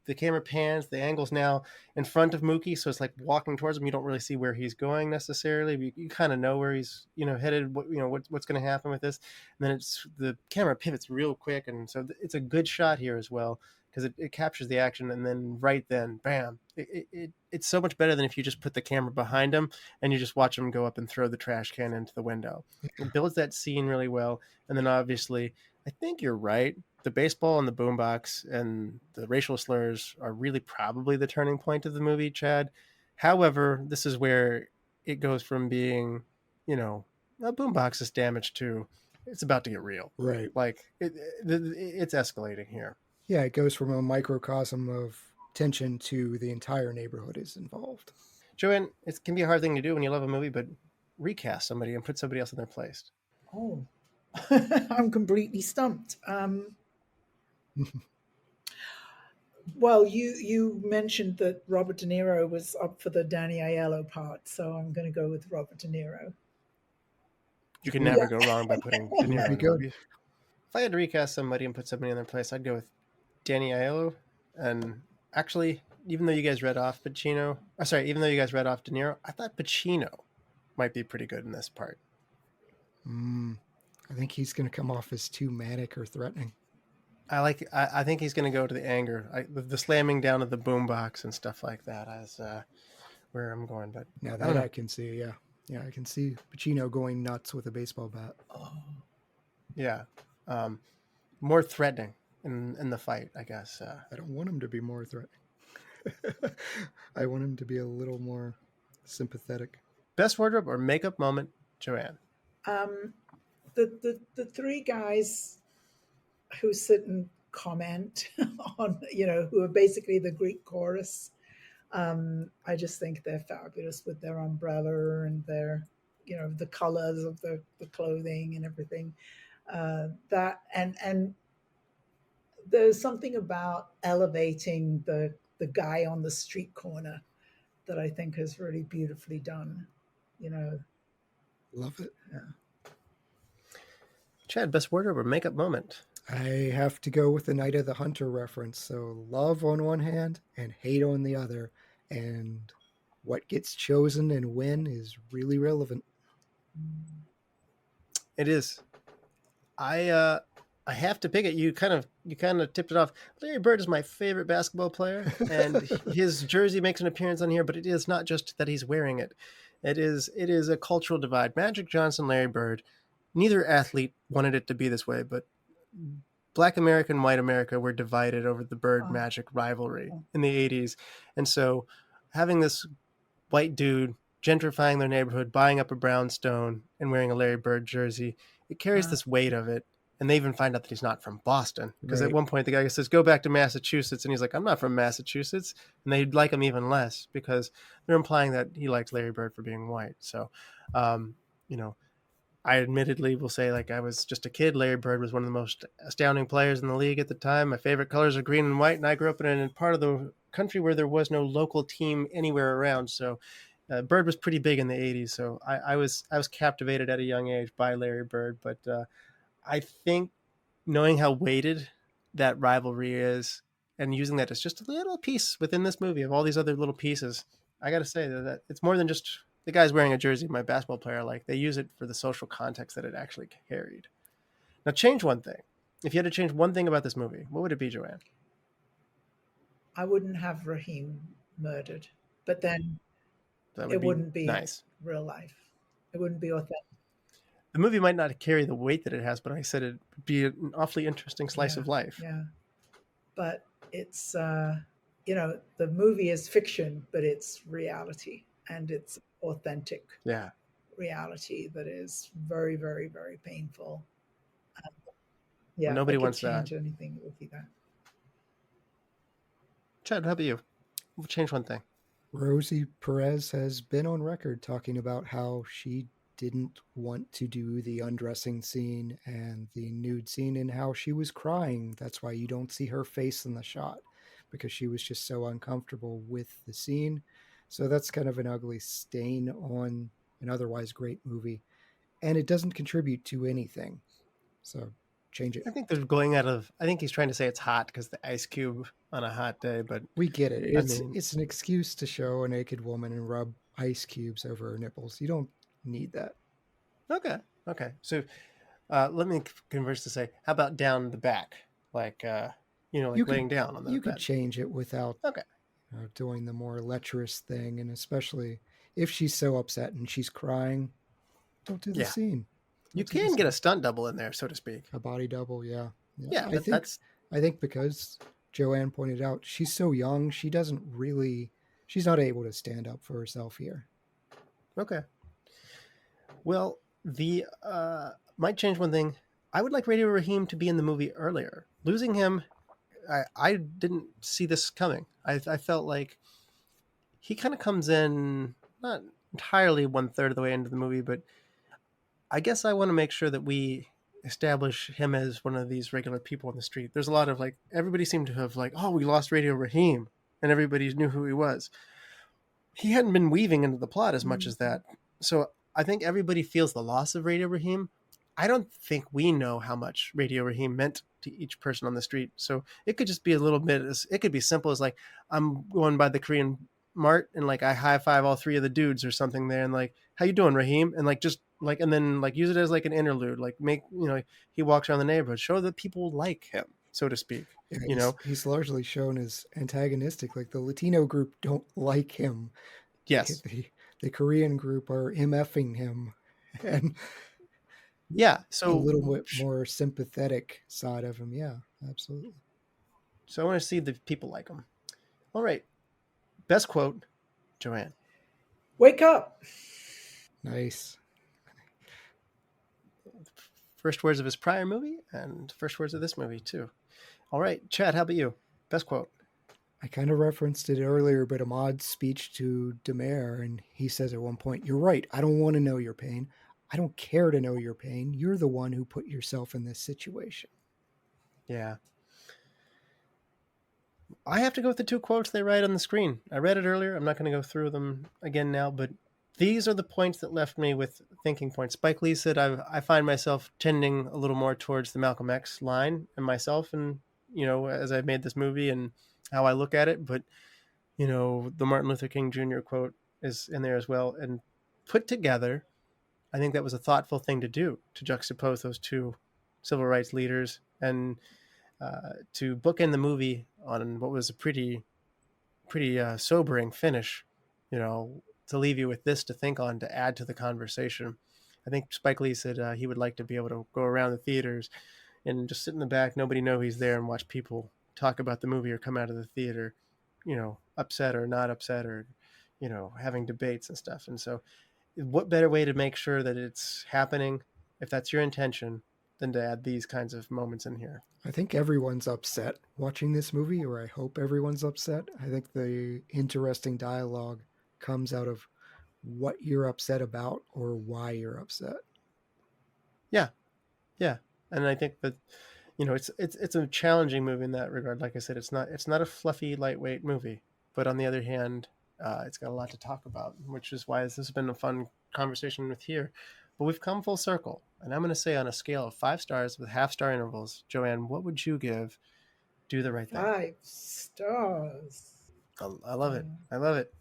The camera pans. The angle's now in front of Mookie, so it's like walking towards him. You don't really see where he's going necessarily. You kind of know where he's headed. What's going to happen with this. And then the camera pivots real quick, and so it's a good shot here as well because it captures the action. And then right then, bam! It's so much better than if you just put the camera behind him and you just watch him go up and throw the trash can into the window. It builds that scene really well, and then obviously, I think you're right. The baseball and the boombox and the racial slurs are really probably the turning point of the movie, Chad. However, this is where it goes from being, a boombox is damaged to it's about to get real. Right. Like it's escalating here. Yeah, it goes from a microcosm of tension to the entire neighborhood is involved. Joanne, it can be a hard thing to do when you love a movie, but recast somebody and put somebody else in their place. Oh, I'm completely stumped. Well, you mentioned that Robert De Niro was up for the Danny Aiello part, so I'm going to go with Robert De Niro. You can never go wrong by putting De Niro in Good. movies. If I had to recast somebody and put somebody in their place, I'd go with Danny Aiello. And actually, even though you guys read off De Niro, I thought Pacino might be pretty good in this part. I think he's going to come off as too manic or threatening. I think he's going to go to the anger, the slamming down of the boombox and stuff like that as where I'm going. But now that I can see, yeah, I can see Pacino going nuts with a baseball bat. Yeah, more threatening in the fight, I guess. I don't want him to be more threatening. I want him to be a little more sympathetic. Best wardrobe or makeup moment, Joanne? The three guys who sit and comment on, who are basically the Greek chorus. I just think they're fabulous with their umbrella and their, the colors of the clothing and everything. That and there's something about elevating the guy on the street corner that I think is really beautifully done. Love it. Yeah. Chad, best word or makeup moment? I have to go with the Night of the Hunter reference. So love on one hand and hate on the other. And what gets chosen and when is really relevant. It is. I have to pick it. You kind of tipped it off. Larry Bird is my favorite basketball player, and his jersey makes an appearance on here. But it is not just that he's wearing it. It is a cultural divide. Magic Johnson, Larry Bird. Neither athlete wanted it to be this way, but Black America and White America were divided over the Bird Magic rivalry in the 80s. And so having this white dude gentrifying their neighborhood, buying up a brownstone and wearing a Larry Bird jersey, it carries this weight of it. And they even find out that he's not from Boston. Because at one point the guy says, go back to Massachusetts. And he's like, I'm not from Massachusetts. And they'd like him even less because they're implying that he likes Larry Bird for being white. So, I admittedly will say, like, I was just a kid. Larry Bird was one of the most astounding players in the league at the time. My favorite colors are green and white, and I grew up in a part of the country where there was no local team anywhere around. So Bird was pretty big in the 80s. So I was captivated at a young age by Larry Bird. But I think knowing how weighted that rivalry is and using that as just a little piece within this movie of all these other little pieces, I got to say that it's more than just the guy's wearing a jersey of my basketball player. Like, they use it for the social context that it actually carried. Now, change one thing. If you had to change one thing about this movie, what would it be, Joanne? I wouldn't have Raheem murdered, but then it wouldn't be nice. Real life. It wouldn't be authentic. The movie might not carry the weight that it has, but I said it would be an awfully interesting slice of life. Yeah. But it's, the movie is fiction, but it's reality. And it's authentic reality that is very, very, very painful. Well, nobody wants that. Anything, it would be that. Chad, how about you? We'll change one thing. Rosie Perez has been on record talking about how she didn't want to do the undressing scene and the nude scene and how she was crying. That's why you don't see her face in the shot, because she was just so uncomfortable with the scene. So that's kind of an ugly stain on an otherwise great movie. And it doesn't contribute to anything. So change it. I think I think he's trying to say it's hot because the ice cube on a hot day, but we get it. It's an excuse to show a naked woman and rub ice cubes over her nipples. You don't need that. Okay. So let me converse to say, how about down the back? Like, laying down on the bed. You could change it without doing the more lecherous thing. And especially if she's so upset and she's crying, don't do the scene. You can get a stunt double in there, so to speak. A body double, yeah. I think because Joanne pointed out, she's so young, she's not able to stand up for herself here. Okay. Well, might change one thing. I would like Radio Raheem to be in the movie earlier. Losing him, I didn't see this coming. I felt like he kind of comes in, not entirely 1/3 of the way into the movie, but I guess I want to make sure that we establish him as one of these regular people on the street. There's a lot of everybody seemed to have we lost Radio Raheem, and everybody knew who he was. He hadn't been weaving into the plot as much as that. So I think everybody feels the loss of Radio Raheem. I don't think we know how much Radio Raheem meant to each person on the street. So it could just be a little bit, it could be simple as I'm going by the Korean Mart and I high five all three of the dudes or something there and how you doing, Raheem? And and then use it as an interlude, make, he walks around the neighborhood, show that people like him, so to speak. Yeah, he's largely shown as antagonistic. The Latino group don't like him. Yes. The Korean group are MFing him. And so a little bit more sympathetic side of him. Yeah, absolutely. So I want to see the people like him. All right. Best quote, Joanne. Wake up. Nice. First words of his prior movie and first words of this movie too. All right, Chad, how about you? Best quote. I kind of referenced it earlier, but Ahmad's speech to Demare, and he says at one point, "You're right. I don't want to know your pain. I don't care to know your pain. You're the one who put yourself in this situation." Yeah. I have to go with the two quotes they write on the screen. I read it earlier. I'm not going to go through them again now, but these are the points that left me with thinking points. Spike Lee said I find myself tending a little more towards the Malcolm X line and myself, and as I made this movie and how I look at it. But the Martin Luther King Jr. quote is in there as well, and put together, I think that was a thoughtful thing to do, to juxtapose those two civil rights leaders and to bookend the movie on what was a pretty sobering finish, to leave you with this to think on, to add to the conversation. I think Spike Lee said he would like to be able to go around the theaters and just sit in the back, nobody know he's there, and watch people talk about the movie or come out of the theater, upset or not upset, or, having debates and stuff. And so what better way to make sure that it's happening, if that's your intention, than to add these kinds of moments in here. I think everyone's upset watching this movie, or I hope everyone's upset. I think the interesting dialogue comes out of what you're upset about or why you're upset. Yeah. And I think that, it's a challenging movie in that regard. Like I said, it's not a fluffy, lightweight movie, but on the other hand, it's got a lot to talk about, which is why this has been a fun conversation with here. But we've come full circle, and I'm going to say, on a scale of 5 stars with half-star intervals, Joanne, what would you give Do the Right Thing? 5 stars. I love it. I love it.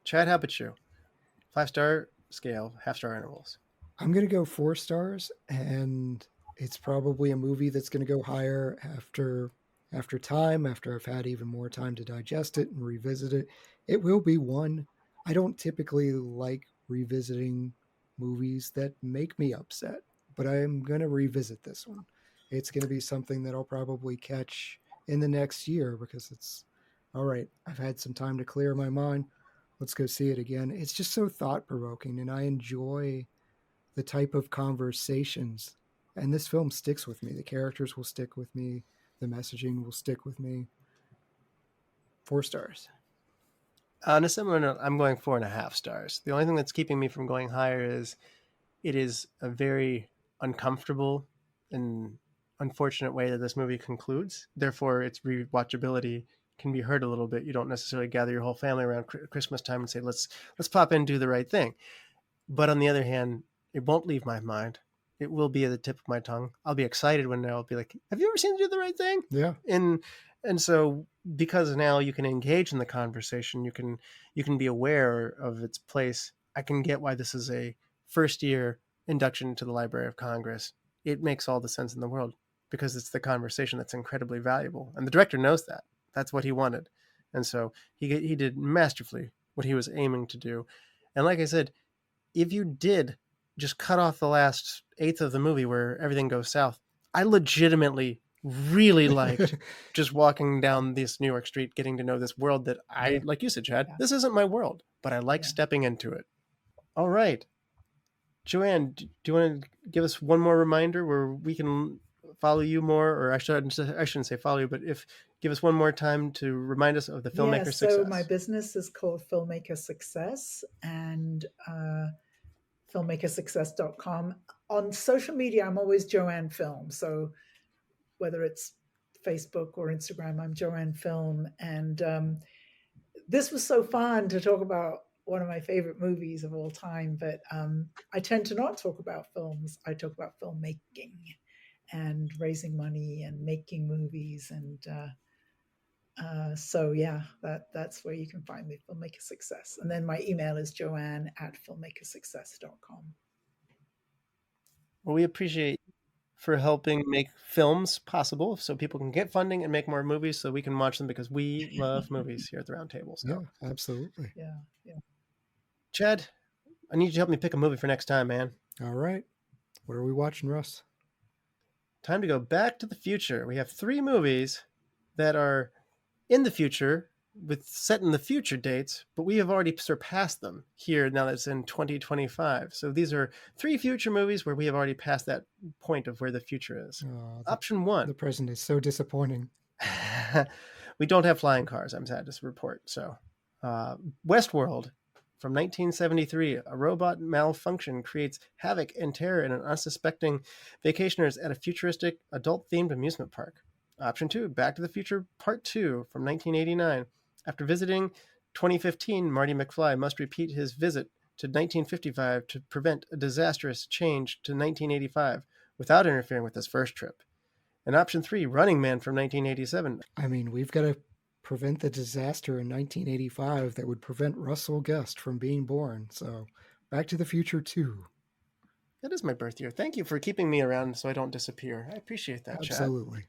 Chad, how about you? 5-star scale, half-star intervals. I'm going to go 4 stars, and it's probably a movie that's going to go higher after time, after I've had even more time to digest it and revisit it. It will be one. I don't typically like revisiting movies that make me upset, but I'm going to revisit this one. It's going to be something that I'll probably catch in the next year, because it's all right. I've had some time to clear my mind. Let's go see it again. It's just so thought-provoking, and I enjoy the type of conversations, and this film sticks with me. The characters will stick with me. The messaging will stick with me. 4 stars. On a similar note, I'm going 4.5 stars. The only thing that's keeping me from going higher is it is a very uncomfortable and unfortunate way that this movie concludes. Therefore, its rewatchability can be hurt a little bit. You don't necessarily gather your whole family around Christmas time and say, let's pop in and do the right thing. But on the other hand, it won't leave my mind. It will be at the tip of my tongue. I'll be excited when I'll be like, have you ever seen Do the Right Thing? Yeah. And so, because now you can engage in the conversation, you can be aware of its place. I can get why this is a first year induction to the Library of Congress. It makes all the sense in the world, because it's the conversation that's incredibly valuable. And the director knows that. That's what he wanted. And so he did masterfully what he was aiming to do. And like I said, if you did just cut off the last eighth of the movie where everything goes south, I legitimately really liked just walking down this New York street, getting to know this world that I, like you said, Chad, this isn't my world, but I like stepping into it. All right. Joanne, do you want to give us one more reminder where we can follow you more? Or I shouldn't say follow you, but give us one more time to remind us of the Filmmaker Success. So my business is called Filmmaker Success, and filmmakersuccess.com. On social media, I'm always Joanne Film. So whether it's Facebook or Instagram, I'm Joanne Film. And this was so fun to talk about one of my favorite movies of all time. But I tend to not talk about films. I talk about filmmaking and raising money and making movies. And that's where you can find me, Filmmaker Success. And then my email is joanne@filmmakersuccess.com. Well, we appreciate for helping make films possible so people can get funding and make more movies so we can watch them, because we love movies here at the Roundtable. So. Yeah, absolutely. Yeah. Chad, I need you to help me pick a movie for next time, man. All right. What are we watching, Russ? Time to go back to the future. We have 3 movies that are in the future, with set in the future dates, but we have already surpassed them here now that it's in 2025. So these are 3 future movies where we have already passed that point of where the future is. Option 1. The present is so disappointing. We don't have flying cars, I'm sad to report. So Westworld from 1973, a robot malfunction creates havoc and terror in an unsuspecting vacationers at a futuristic adult-themed amusement park. Option 2, Back to the Future Part 2 from 1989. After visiting 2015, Marty McFly must repeat his visit to 1955 to prevent a disastrous change to 1985 without interfering with his first trip. And option 3, Running Man from 1987. I mean, we've got to prevent the disaster in 1985 that would prevent Russell Gust from being born. So, Back to the Future 2. That is my birth year. Thank you for keeping me around so I don't disappear. I appreciate that, Chad. Absolutely.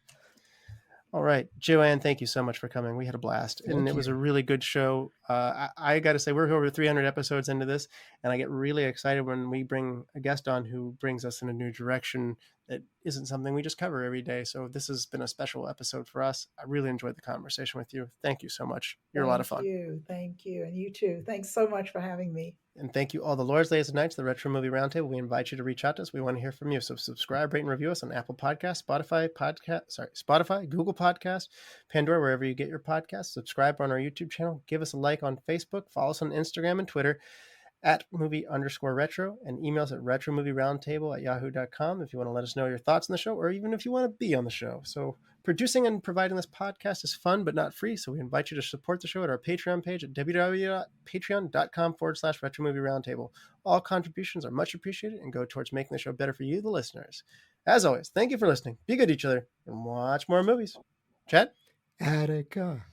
All right. Joanne, thank you so much for coming. We had a blast. And it was a really good show. I got to say, we're over 300 episodes into this, and I get really excited when we bring a guest on who brings us in a new direction that isn't something we just cover every day. So this has been a special episode for us. I really enjoyed the conversation with you. Thank you so much. You're a lot of fun. Thank you. And you too. Thanks so much for having me. And thank you all the Lords, Ladies, and Knights, the Retro Movie Roundtable. We invite you to reach out to us. We want to hear from you. So subscribe, rate, and review us on Apple Podcasts, Spotify, Google Podcasts, Pandora, wherever you get your podcasts. Subscribe on our YouTube channel. Give us a like on Facebook. Follow us on Instagram and Twitter at movie_retro, and email us at retromovieroundtable@yahoo.com if you want to let us know your thoughts on the show, or even if you want to be on the show. So producing and providing this podcast is fun but not free, so we invite you to support the show at our Patreon page at www.patreon.com/retromovieroundtable. All contributions are much appreciated and go towards making the show better for you, the listeners. As always, thank you for listening. Be good to each other and watch more movies. Chad? Attica.